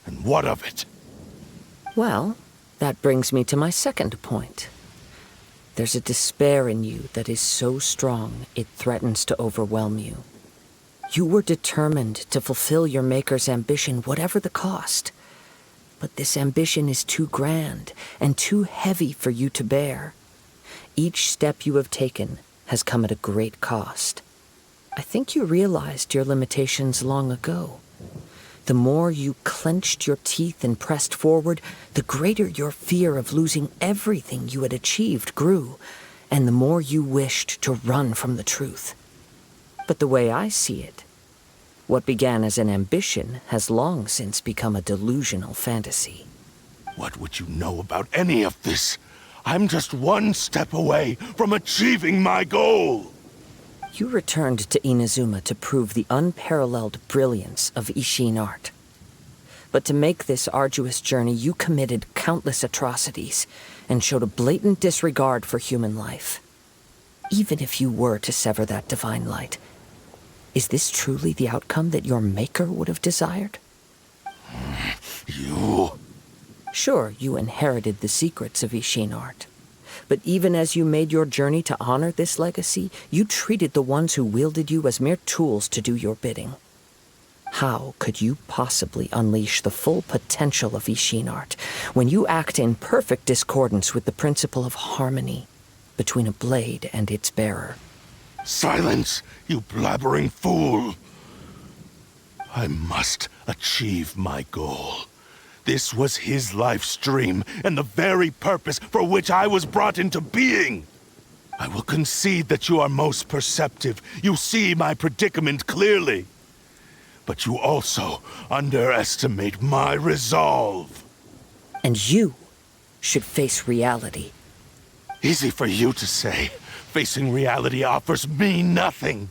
And what of it? Well, that brings me to my second point. There's a despair in you that is so strong it threatens to overwhelm you. You were determined to fulfill your maker's ambition, whatever the cost. But this ambition is too grand and too heavy for you to bear. Each step you have taken has come at a great cost. I think you realized your limitations long ago. The more you clenched your teeth and pressed forward, the greater your fear of losing everything you had achieved grew, and the more you wished to run from the truth. But the way I see it, what began as an ambition has long since become a delusional fantasy. What would you know about any of this? I'm just one step away from achieving my goal! You returned to Inazuma to prove the unparalleled brilliance of Ishin art. But to make this arduous journey, you committed countless atrocities and showed a blatant disregard for human life. Even if you were to sever that divine light, is this truly the outcome that your maker would have desired? You... Sure, you inherited the secrets of Ishin art. But even as you made your journey to honor this legacy, you treated the ones who wielded you as mere tools to do your bidding. How could you possibly unleash the full potential of Ishin art when you act in perfect discordance with the principle of harmony? between a blade and its bearer. Silence, you blabbering fool! I must achieve my goal. This was his life's dream, and the very purpose for which I was brought into being. I will concede that you are most perceptive. You see my predicament clearly. But you also underestimate my resolve. And you should face reality. Easy for you to say. Facing reality offers me nothing.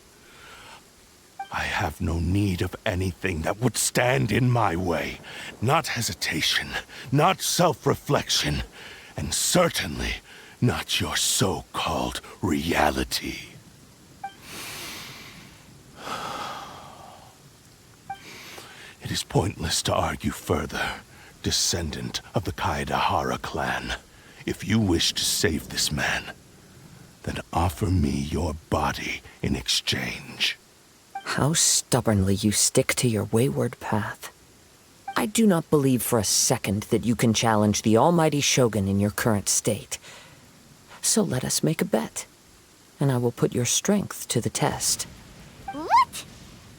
I have no need of anything that would stand in my way. Not hesitation, not self-reflection, and certainly not your so-called reality. It is pointless to argue further, descendant of the Kaedehara clan. If you wish to save this man, then offer me your body in exchange. How stubbornly you stick to your wayward path. I do not believe for a second that you can challenge the almighty Shogun in your current state. So let us make a bet, and I will put your strength to the test. What?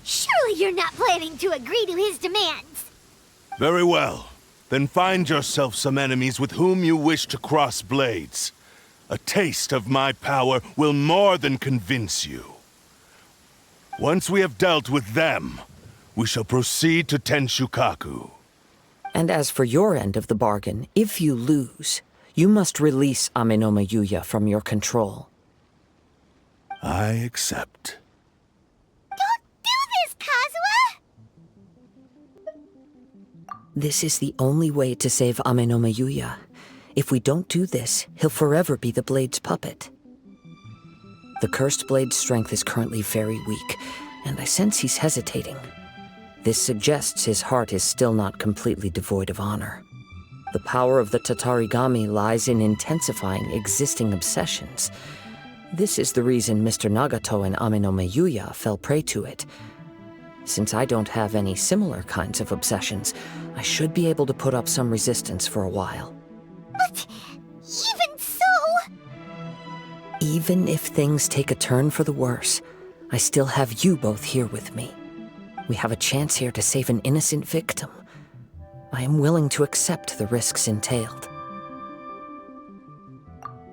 Surely you're not planning to agree to his demands. Very well. Then find yourself some enemies with whom you wish to cross blades. A taste of my power will more than convince you. Once we have dealt with them, we shall proceed to Tenshukaku. And as for your end of the bargain, if you lose, you must release Amenoma Yuya from your control. I accept. Don't do this, Kazuha! This is the only way to save Amenoma Yuya. If we don't do this, he'll forever be the Blade's puppet. The Cursed Blade's strength is currently very weak, and I sense he's hesitating. This suggests his heart is still not completely devoid of honor. The power of the Tatarigami lies in intensifying existing obsessions. This is the reason Mr. Nagato and Amenoma Yuya fell prey to it. Since I don't have any similar kinds of obsessions, I should be able to put up some resistance for a while. But even so... Even if things take a turn for the worse, I still have you both here with me. We have a chance here to save an innocent victim. I am willing to accept the risks entailed.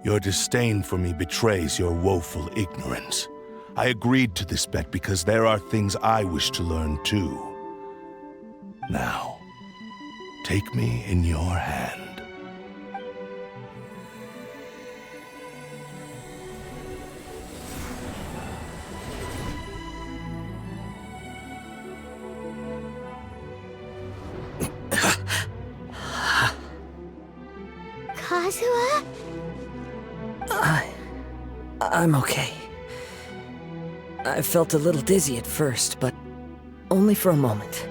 Your disdain for me betrays your woeful ignorance. I agreed to this bet because there are things I wish to learn too. Now, take me in your hand. Kazuha? I'm okay. I felt a little dizzy at first, but only for a moment.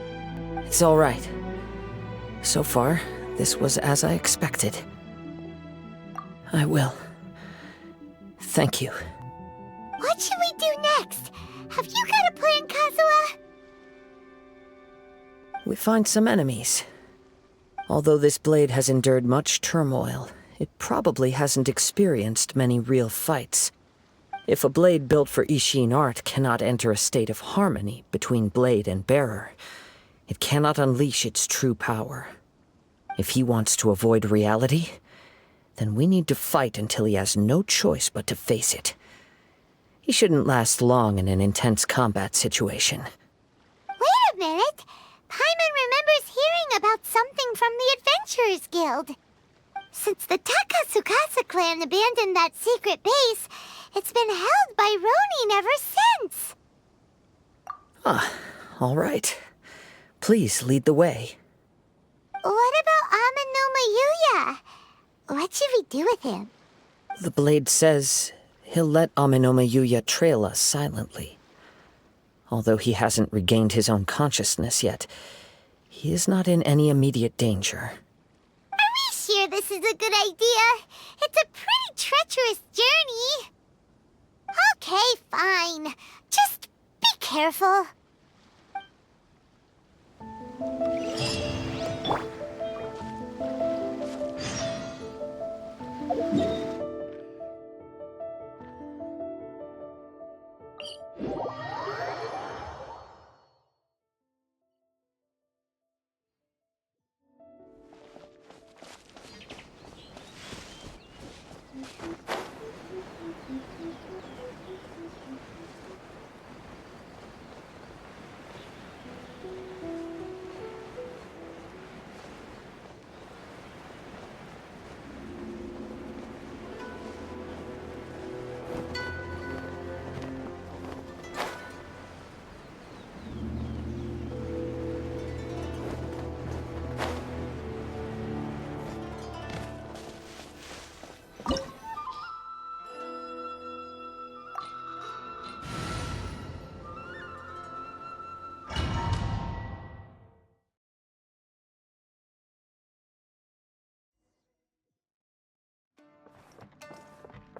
It's all right. So far, this was as I expected. I will. Thank you. What should we do next? Have you got a plan, Kazuha? We find some enemies. Although this blade has endured much turmoil, it probably hasn't experienced many real fights. If a blade built for Ishin art cannot enter a state of harmony between blade and bearer, it cannot unleash its true power. If he wants to avoid reality, then we need to fight until he has no choice but to face it. He shouldn't last long in an intense combat situation. Wait a minute! Paimon remembers hearing about something from the Adventurers Guild. Since the Takasukasa clan abandoned that secret base, it's been held by Ronin ever since. Ah, all right. Please lead the way. What about Amenoma Yuya? What should we do with him? The blade says he'll let Amenoma Yuya trail us silently. Although he hasn't regained his own consciousness yet, he is not in any immediate danger. Are we sure this is a good idea? It's a pretty treacherous journey. Okay, fine. Just be careful.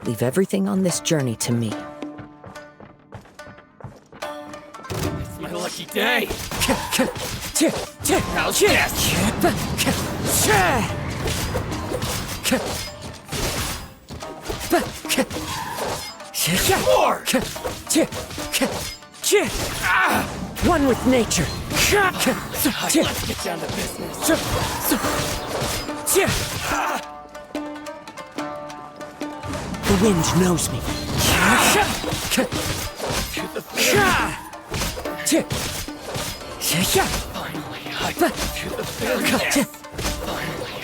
Leave everything on this journey to me. It's my lucky day. How's this? More! One with nature. Let's get down to business. The wind knows me. Finally, I to the business. Finally,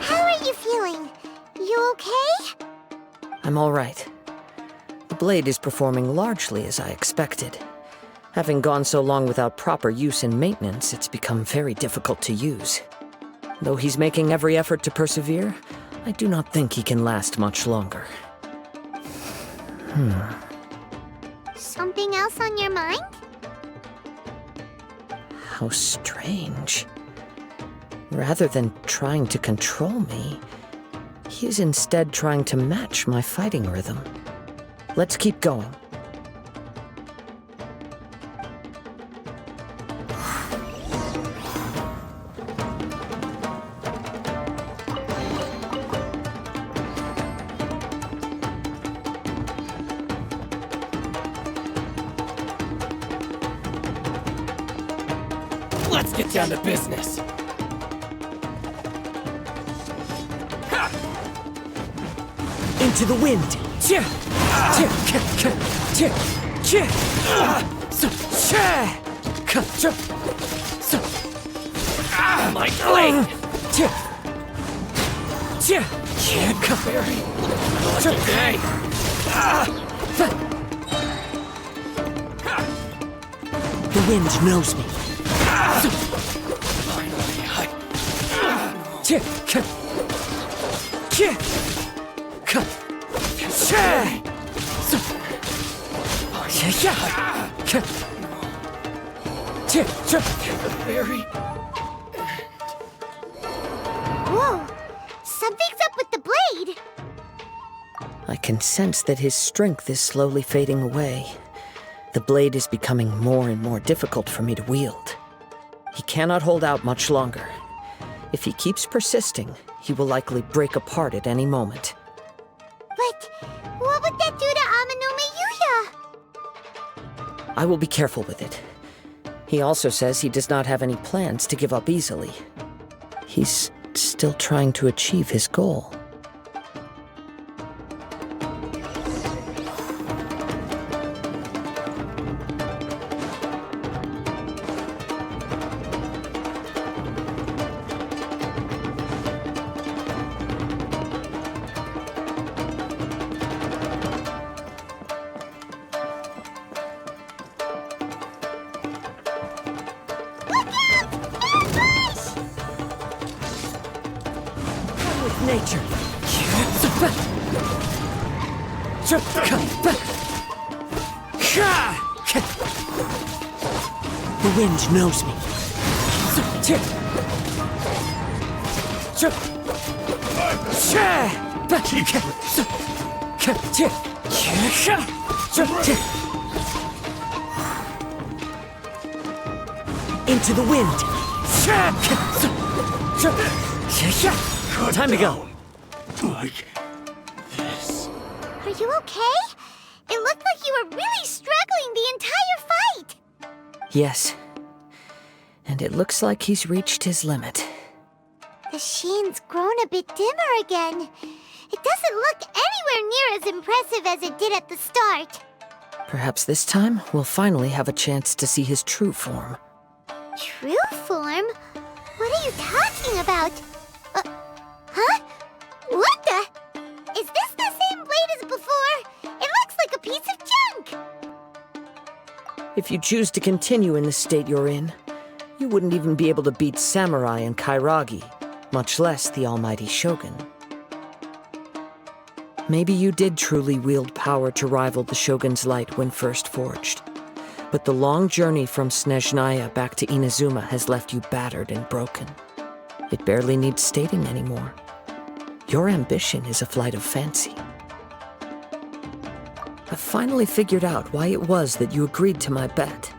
How are you feeling? You okay? I'm all right. The blade is performing largely as I expected. Having gone so long without proper use and maintenance, it's become very difficult to use. Though he's making every effort to persevere, I do not think he can last much longer. Something else on your mind? How strange. Rather than trying to control me, he is instead trying to match my fighting rhythm. Let's keep going. Let's get down to business. Into the wind! My blade! Very lucky day. The wind knows me. Whoa! Something's up with the blade! I can sense that his strength is slowly fading away. The blade is becoming more and more difficult for me to wield. He cannot hold out much longer. If he keeps persisting, he will likely break apart at any moment. But what would that do to Amano I will be careful with it. He also says he does not have any plans to give up easily. He's still trying to achieve his goal. Nature. The wind knows me. Into the wind. Time to go. Like this. Are you okay? It looked like you were really struggling the entire fight! Yes. And it looks like he's reached his limit. The sheen's grown a bit dimmer again. It doesn't look anywhere near as impressive as it did at the start. Perhaps this time, we'll finally have a chance to see his true form. True form? What are you talking about? Huh? What the? Is this the same blade as before? It looks like a piece of junk! If you choose to continue in the state you're in, you wouldn't even be able to beat Samurai and Kairagi, much less the almighty Shogun. Maybe you did truly wield power to rival the Shogun's light when first forged. But the long journey from Snezhnaya back to Inazuma has left you battered and broken. It barely needs stating anymore. Your ambition is a flight of fancy. I've finally figured out why it was that you agreed to my bet.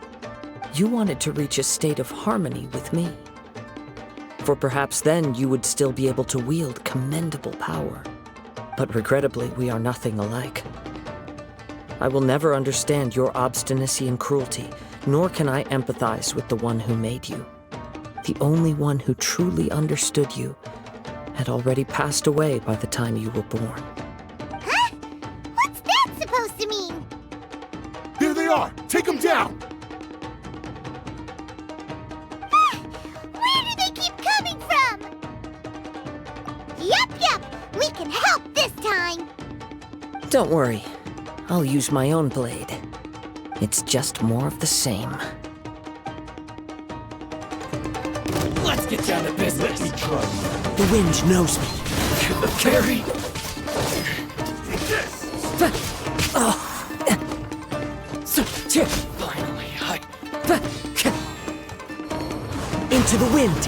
You wanted to reach a state of harmony with me. For perhaps then you would still be able to wield commendable power. But regrettably, we are nothing alike. I will never understand your obstinacy and cruelty, nor can I empathize with the one who made you. The only one who truly understood you had already passed away by the time you were born. Huh? What's that supposed to mean? Here they are! Take them down! Where do they keep coming from? Yup, we can help this time. Don't worry. I'll use my own blade. It's just more of the same. Let's get down to business. Let me try. The wind knows me. Carry! Finally, Into the wind.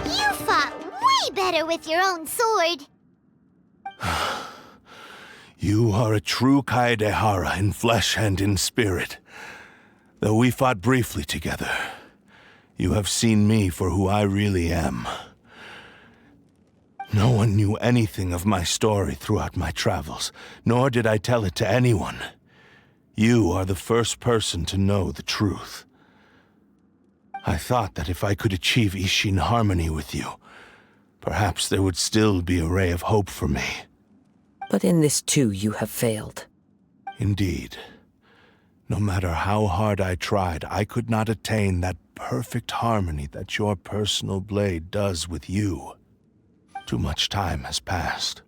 You fought way better with your own sword. You are a true Kaedehara in flesh and in spirit. Though we fought briefly together, you have seen me for who I really am. No one knew anything of my story throughout my travels, nor did I tell it to anyone. You are the first person to know the truth. I thought that if I could achieve Ishin harmony with you, perhaps there would still be a ray of hope for me. But in this too you have failed. Indeed. No matter how hard I tried, I could not attain that perfect harmony that your personal blade does with you. Too much time has passed.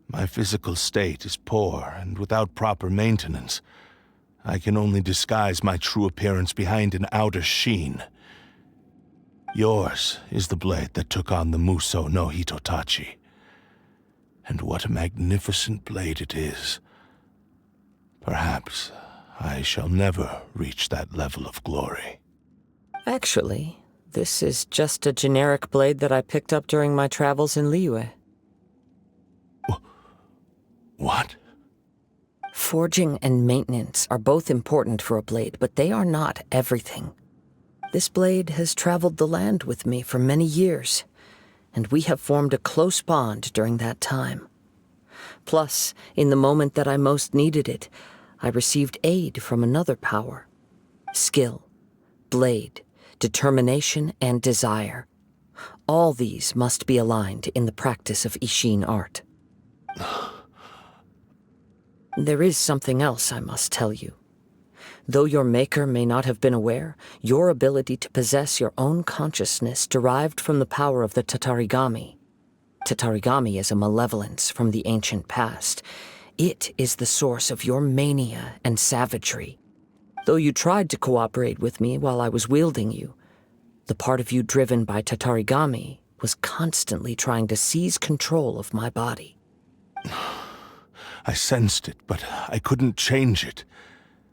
My physical state is poor, and without proper maintenance, I can only disguise my true appearance behind an outer sheen. Yours is the blade that took on the Musou no Hitotachi. And what a magnificent blade it is. Perhaps I shall never reach that level of glory. Actually, this is just a generic blade that I picked up during my travels in Liyue. What? Forging and maintenance are both important for a blade, but they are not everything. This blade has traveled the land with me for many years, and we have formed a close bond during that time. Plus, in the moment that I most needed it, I received aid from another power. Skill, blade, determination, and desire. All these must be aligned in the practice of Ishin art. There is something else I must tell you. Though your maker may not have been aware, your ability to possess your own consciousness derived from the power of the Tatarigami. Tatarigami is a malevolence from the ancient past. It is the source of your mania and savagery. Though you tried to cooperate with me while I was wielding you, the part of you driven by Tatarigami was constantly trying to seize control of my body. I sensed it, but I couldn't change it.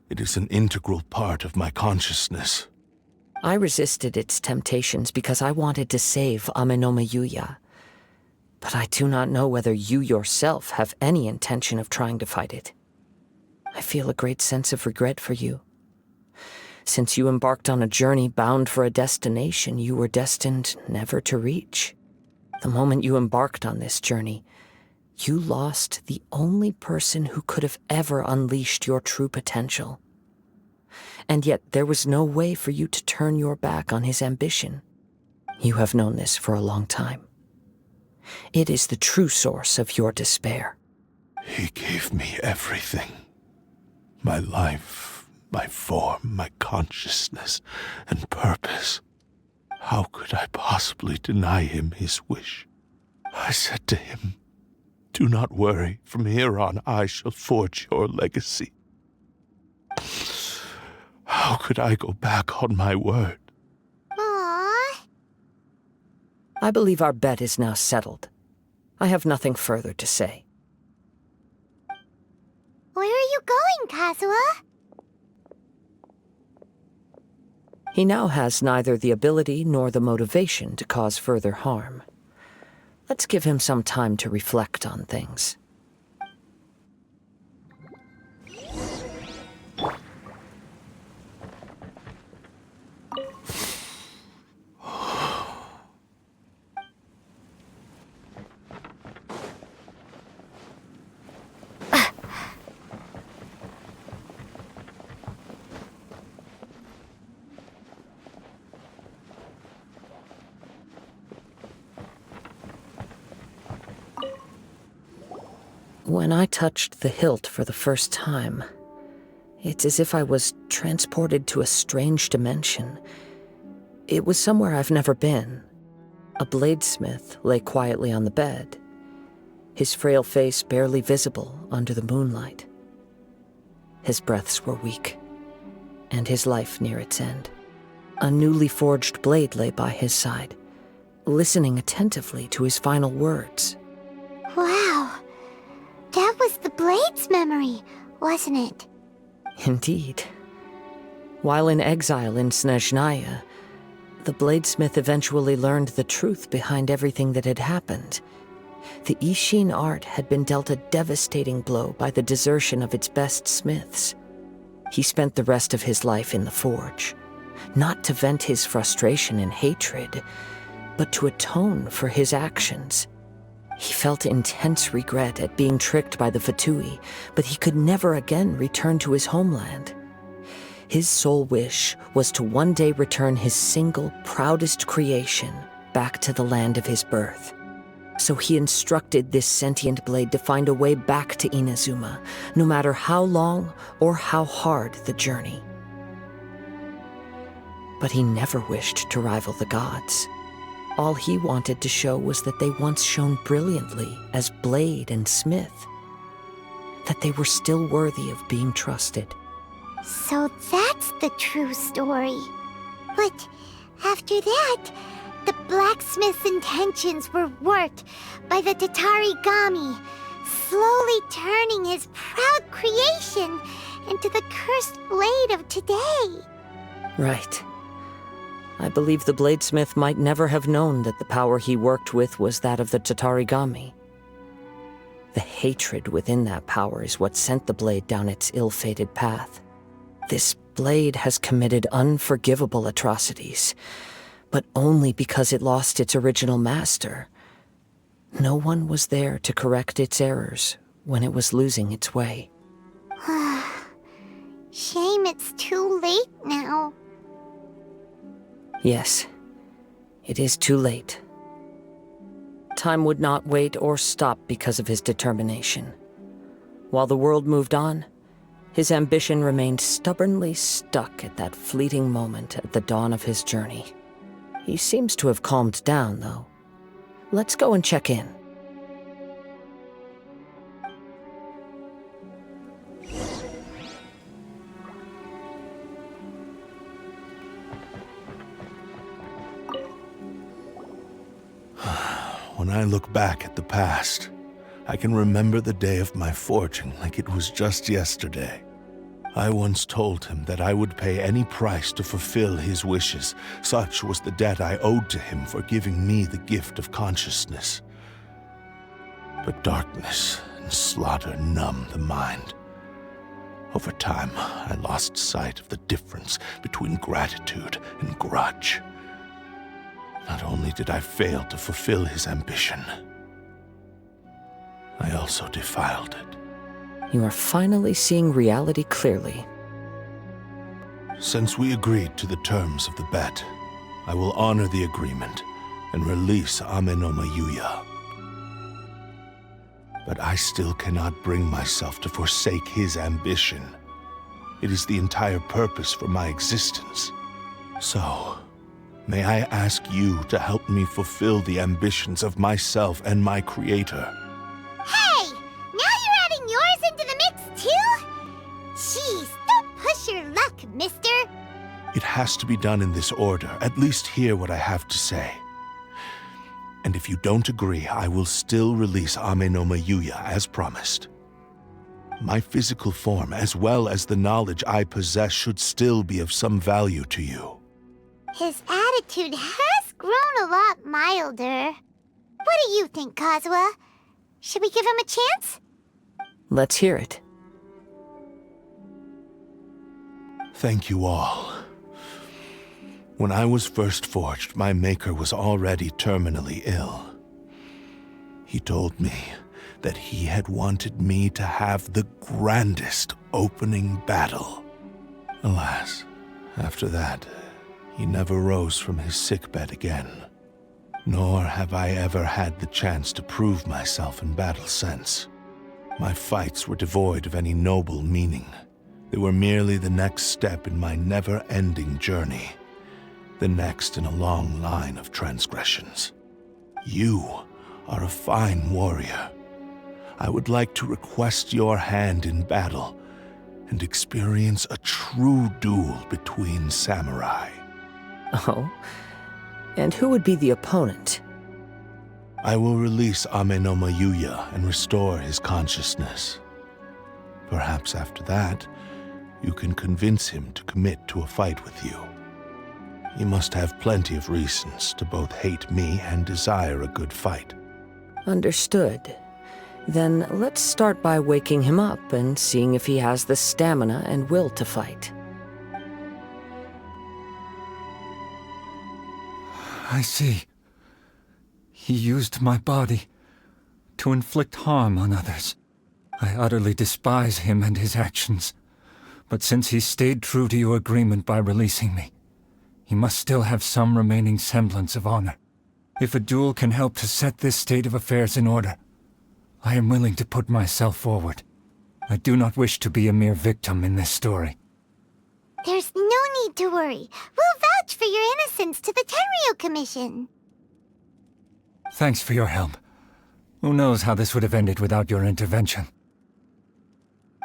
It is an integral part of my consciousness. I resisted its temptations because I wanted to save Amenoma Yuya. But I do not know whether you yourself have any intention of trying to fight it. I feel a great sense of regret for you. Since you embarked on a journey bound for a destination you were destined never to reach. The moment you embarked on this journey, you lost the only person who could have ever unleashed your true potential. And yet there was no way for you to turn your back on his ambition. You have known this for a long time. It is the true source of your despair. He gave me everything. My life, my form, my consciousness, and purpose. How could I possibly deny him his wish? I said to him, "Do not worry, from here on I shall forge your legacy." How could I go back on my word? Aww. I believe our bet is now settled. I have nothing further to say. Where are you going, Kazuha? He now has neither the ability nor the motivation to cause further harm. Let's give him some time to reflect on things. When I touched the hilt for the first time, it's as if I was transported to a strange dimension. It was somewhere I've never been. A bladesmith lay quietly on the bed, his frail face barely visible under the moonlight. His breaths were weak, and his life near its end. A newly forged blade lay by his side, listening attentively to his final words. Wow. That was the blade's memory, wasn't it? Indeed. While in exile in Snezhnaya, the bladesmith eventually learned the truth behind everything that had happened. The Ishin art had been dealt a devastating blow by the desertion of its best smiths. He spent the rest of his life in the forge, not to vent his frustration and hatred, but to atone for his actions. He felt intense regret at being tricked by the Fatui, but he could never again return to his homeland. His sole wish was to one day return his single, proudest creation back to the land of his birth. So he instructed this sentient blade to find a way back to Inazuma, no matter how long or how hard the journey. But he never wished to rival the gods. All he wanted to show was that they once shone brilliantly as blade and smith, that they were still worthy of being trusted. So that's the true story. But after that, the blacksmith's intentions were worked by the Tatarigami, slowly turning his proud creation into the cursed blade of today. Right. I believe the bladesmith might never have known that the power he worked with was that of the Tatarigami. The hatred within that power is what sent the blade down its ill-fated path. This blade has committed unforgivable atrocities, but only because it lost its original master. No one was there to correct its errors when it was losing its way. Shame it's too late now. Yes, it is too late. Time would not wait or stop because of his determination. While the world moved on, his ambition remained stubbornly stuck at that fleeting moment at the dawn of his journey. He seems to have calmed down, though. Let's go and check in. When I look back at the past, I can remember the day of my forging like it was just yesterday. I once told him that I would pay any price to fulfill his wishes. Such was the debt I owed to him for giving me the gift of consciousness. But darkness and slaughter numbed the mind. Over time, I lost sight of the difference between gratitude and grudge. Not only did I fail to fulfill his ambition, I also defiled it. You are finally seeing reality clearly. Since we agreed to the terms of the bet, I will honor the agreement and release Amenoma Yuya. But I still cannot bring myself to forsake his ambition. It is the entire purpose for my existence. So, may I ask you to help me fulfill the ambitions of myself and my creator? Hey! Now you're adding yours into the mix, too? Jeez, don't push your luck, mister. It has to be done in this order. At least hear what I have to say. And if you don't agree, I will still release Amenoma Yuya as promised. My physical form, as well as the knowledge I possess, should still be of some value to you. His attitude has grown a lot milder. What do you think, Kazuha? Should we give him a chance? Let's hear it. Thank you all. When I was first forged, my maker was already terminally ill. He told me that he had wanted me to have the grandest opening battle. Alas, after that, he never rose from his sickbed again. Nor have I ever had the chance to prove myself in battle since. My fights were devoid of any noble meaning. They were merely the next step in my never-ending journey. The next in a long line of transgressions. You are a fine warrior. I would like to request your hand in battle and experience a true duel between samurai. Oh? And who would be the opponent? I will release Amenoma Yuya and restore his consciousness. Perhaps after that, you can convince him to commit to a fight with you. He must have plenty of reasons to both hate me and desire a good fight. Understood. Then let's start by waking him up and seeing if he has the stamina and will to fight. I see. He used my body to inflict harm on others. I utterly despise him and his actions. But since he stayed true to your agreement by releasing me, he must still have some remaining semblance of honor. If a duel can help to set this state of affairs in order, I am willing to put myself forward. I do not wish to be a mere victim in this story. There's no need to worry. We'll vouch for your innocence to the Tenryu Commission. Thanks for your help. Who knows how this would have ended without your intervention?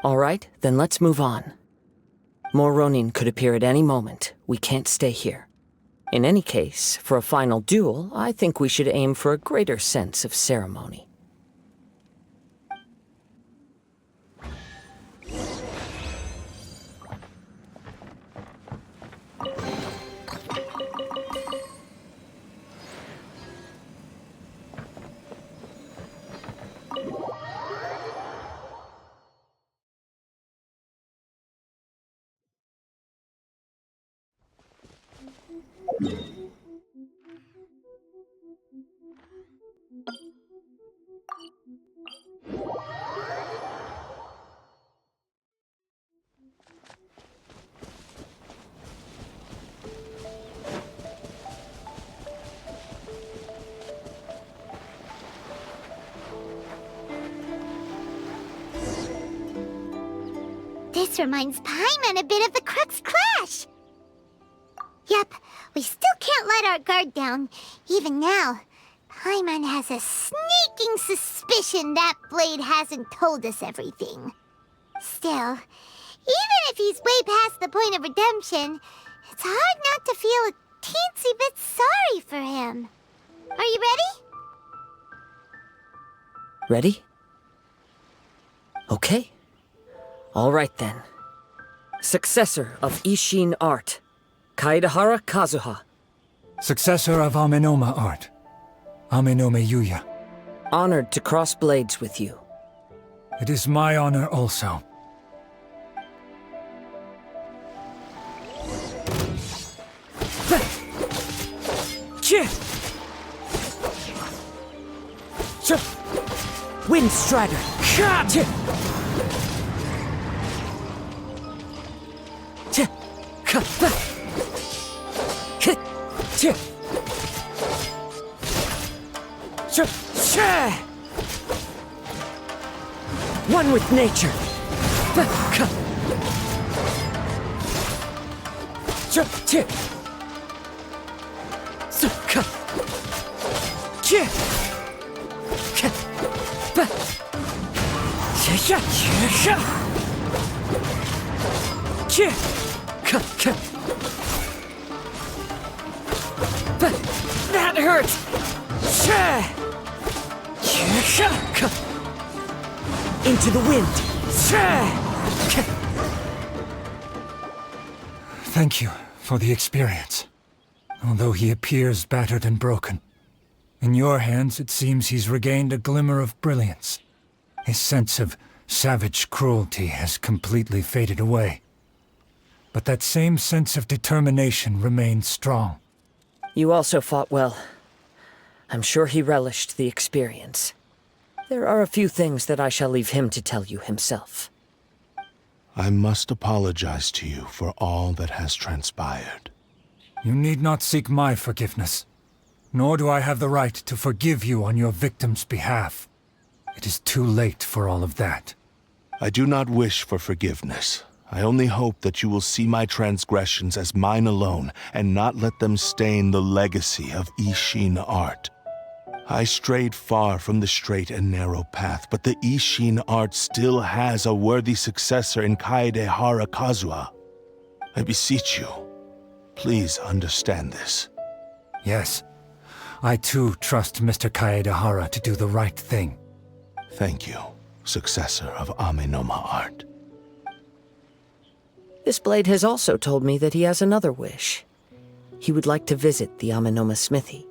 All right, then let's move on. More Ronin could appear at any moment. We can't stay here. In any case, for a final duel, I think we should aim for a greater sense of ceremony. This reminds Paimon a bit of the Crux Clash. Yep, we still can't let our guard down. Even now, Paimon has a sneaking suspicion that blade hasn't told us everything. Still, even if he's way past the point of redemption, it's hard not to feel a teensy bit sorry for him. Are you ready? Ready? Okay. All right then. Successor of Ishin art, Kaedehara Kazuha. Successor of Amenoma art, Amenoma Yuya. Honored to cross blades with you. It is my honor also. Wind Strider. One with nature. That hurts! Into the wind! Thank you for the experience. although he appears battered and broken. In your hands, it seems he's regained a glimmer of brilliance. His sense of savage cruelty has completely faded away. But that same sense of determination remains strong. You also fought well. I'm sure he relished the experience. There are a few things that I shall leave him to tell you himself. I must apologize to you for all that has transpired. You need not seek my forgiveness. Nor do I have the right to forgive you on your victim's behalf. It is too late for all of that. I do not wish for forgiveness. I only hope that you will see my transgressions as mine alone and not let them stain the legacy of Ishin art. I strayed far from the straight and narrow path, but the Ishin art still has a worthy successor in Kaedehara Kazuha. I beseech you, please understand this. Yes. I too trust Mr. Kaedehara to do the right thing. Thank you, successor of Amenoma art. This blade has also told me that he has another wish. He would like to visit the Amenoma smithy.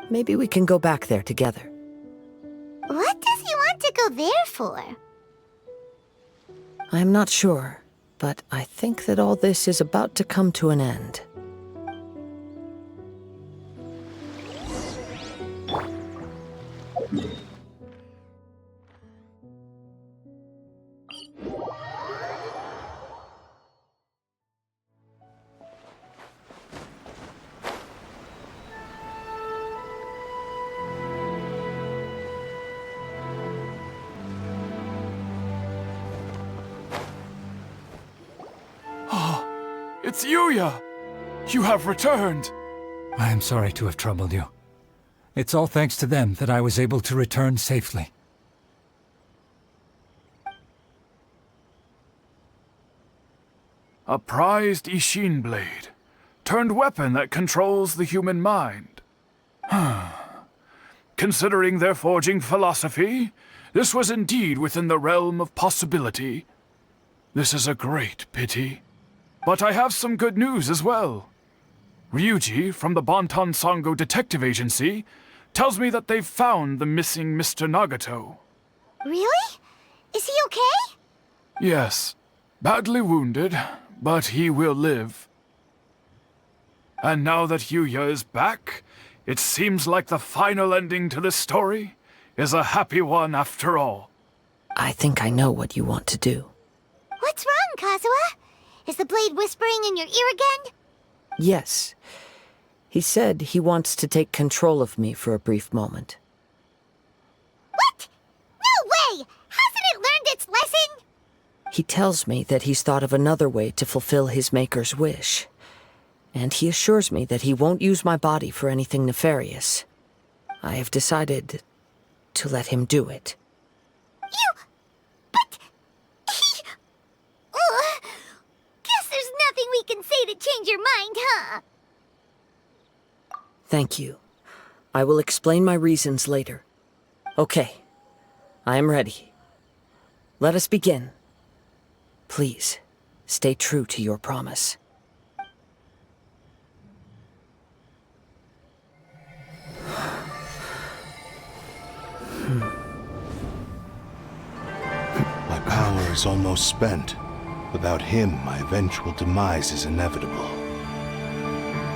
Maybe we can go back there together. What does he want to go there for? I'm not sure, but I think that all this is about to come to an end. It's Yuya! You have returned! I am sorry to have troubled you. It's all thanks to them that I was able to return safely. A prized Ishin blade, turned weapon that controls the human mind. Considering their forging philosophy, this was indeed within the realm of possibility. This is a great pity. But I have some good news as well. Ryuji, from the Bonton Sango Detective Agency, tells me that they've found the missing Mr. Nagato. Really? Is he okay? Yes. Badly wounded, but he will live. And now that Yuya is back, it seems like the final ending to this story is a happy one after all. I think I know what you want to do. What's wrong, Kazuha? Is the blade whispering in your ear again? Yes. He said he wants to take control of me for a brief moment. What? No way! Hasn't it learned its lesson? He tells me that he's thought of another way to fulfill his maker's wish. And he assures me that he won't use my body for anything nefarious. I have decided to let him do it. But... Guess there's nothing we can say to change your mind, huh? Thank you. I will explain my reasons later. Okay. I am ready. Let us begin. Please, stay true to your promise. My power is almost spent. Without him, my eventual demise is inevitable.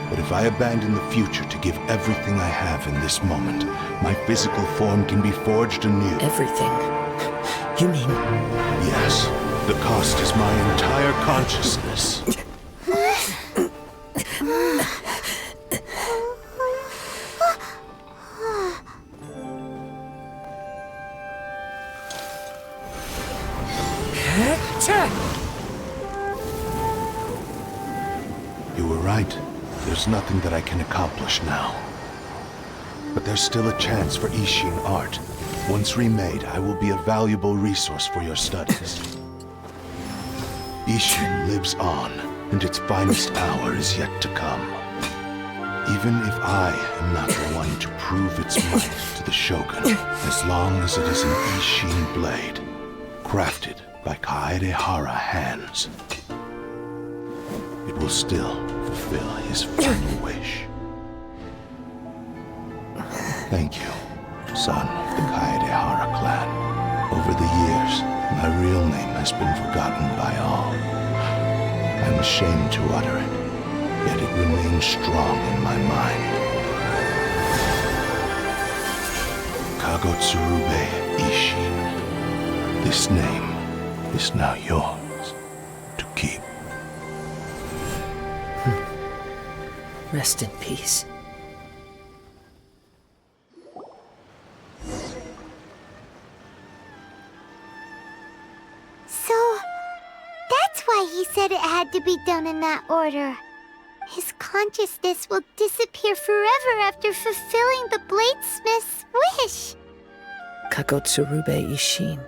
But if I abandon the future to give everything I have in this moment, my physical form can be forged anew. Everything? You mean... Yes. The cost is my entire consciousness. You were right. There's nothing that I can accomplish now. But there's still a chance for Ishin art. Once remade, I will be a valuable resource for your studies. Ishin lives on, and its finest hour is yet to come. Even if I am not the one to prove its might to the Shogun, as long as it is an Ishin blade, crafted by Kaedehara hands, it will still fulfill his final wish. Thank you, son of the Kaedehara clan. Over the years, my real name has been forgotten by all. I'm ashamed to utter it, yet it remains strong in my mind. Kagotsurube Ishin. This name is now yours to keep. Rest in peace. So, that's why he said it had to be done in that order. His consciousness will disappear forever after fulfilling the bladesmith's wish. Kagotsurube Ishin.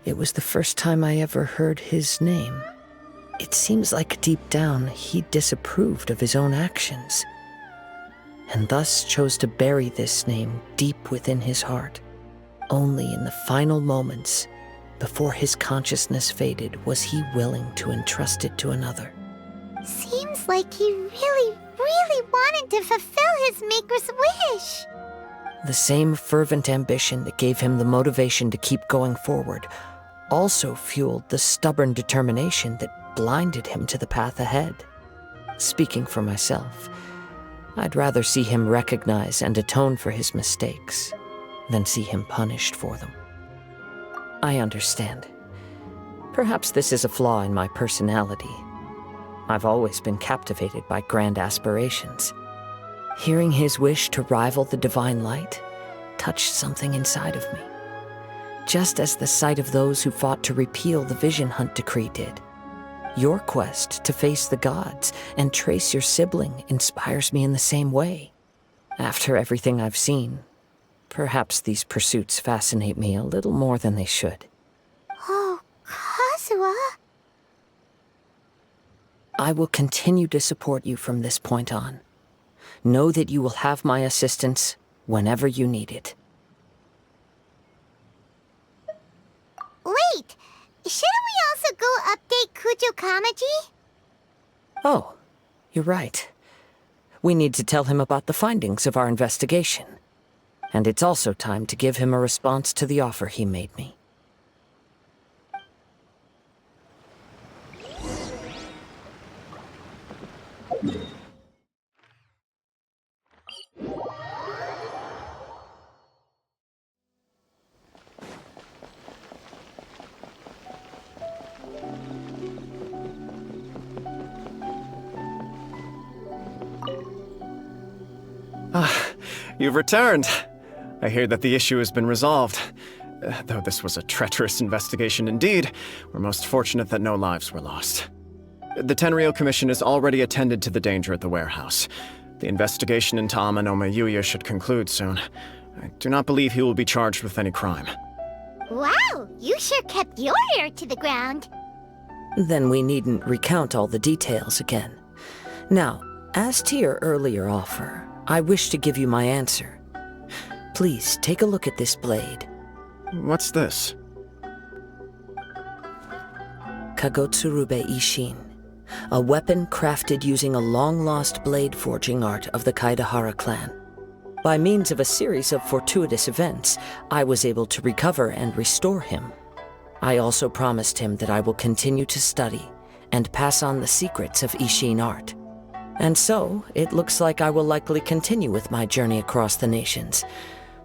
It was the first time I ever heard his name. It seems like deep down he disapproved of his own actions, and thus chose to bury this name deep within his heart. Only in the final moments, before his consciousness faded, was he willing to entrust it to another. Seems like he really wanted to fulfill his maker's wish. The same fervent ambition that gave him the motivation to keep going forward also fueled the stubborn determination that blinded him to the path ahead. Speaking for myself, I'd rather see him recognize and atone for his mistakes than see him punished for them. I understand. Perhaps this is a flaw in my personality. I've always been captivated by grand aspirations. Hearing his wish to rival the divine light touched something inside of me, just as the sight of those who fought to repeal the Vision Hunt decree did. Your quest to face the gods and trace your sibling inspires me in the same way. After everything I've seen, perhaps these pursuits fascinate me a little more than they should. Oh, Kazuha. I will continue to support you from this point on. Know that you will have my assistance whenever you need it. Wait! Shouldn't we also go update Kujo Kamaji? Oh, you're right. We need to tell him about the findings of our investigation. And it's also time to give him a response to the offer he made me. You've returned. I hear that the issue has been resolved. Though this was a treacherous investigation indeed, we're most fortunate that no lives were lost. The Tenryou Commission has already attended to the danger at the warehouse. The investigation into Amanome Yuya should conclude soon. I do not believe he will be charged with any crime. Wow, you sure kept your ear to the ground. Then we needn't recount all the details again. Now, as to your earlier offer, I wish to give you my answer. Please take a look at this blade. What's this? Kagotsurube Ishin, a weapon crafted using a long-lost blade forging art of the Kaedehara clan. By means of a series of fortuitous events, I was able to recover and restore him. I also promised him that I will continue to study and pass on the secrets of Ishin art. And so, it looks like I will likely continue with my journey across the nations,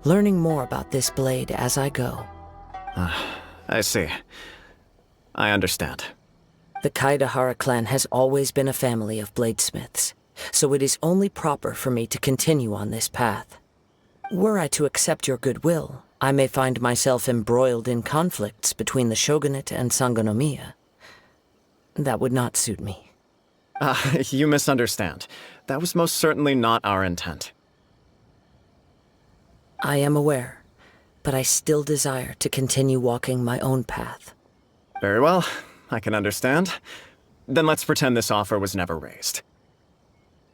learning more about this blade as I go. I see. I understand. The Kaedehara clan has always been a family of bladesmiths, so it is only proper for me to continue on this path. Were I to accept your goodwill, I may find myself embroiled in conflicts between the shogunate and Sangonomiya. That would not suit me. You misunderstand. That was most certainly not our intent. I am aware, but I still desire to continue walking my own path. Very well, I can understand. Then let's pretend this offer was never raised.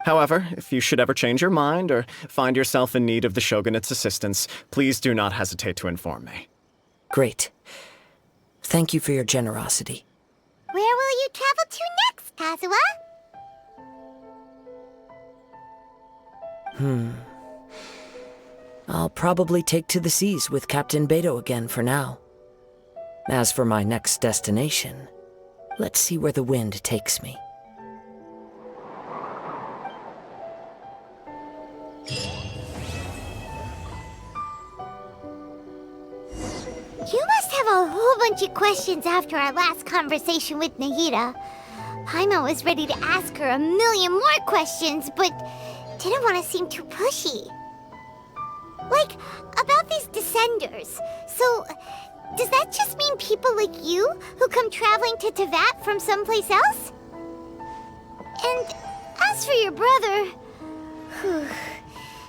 However, if you should ever change your mind or find yourself in need of the Shogunate's assistance, please do not hesitate to inform me. Great. Thank you for your generosity. Where will you travel to next, Kazuha? I'll probably take to the seas with Captain Beto again for now. As for my next destination, let's see where the wind takes me. You must have a whole bunch of questions after our last conversation with Nahida. Paimon was ready to ask her a million more questions, but didn't want to seem too pushy. Like, about these descenders. So, does that just mean people like you who come traveling to Teyvat from someplace else? And as for your brother...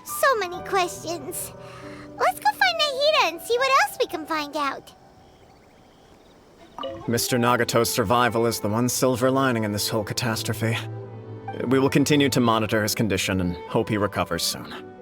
so many questions. Let's go find Nahida and see what else we can find out. Mr. Nagato's survival is the one silver lining in this whole catastrophe. We will continue to monitor his condition and hope he recovers soon.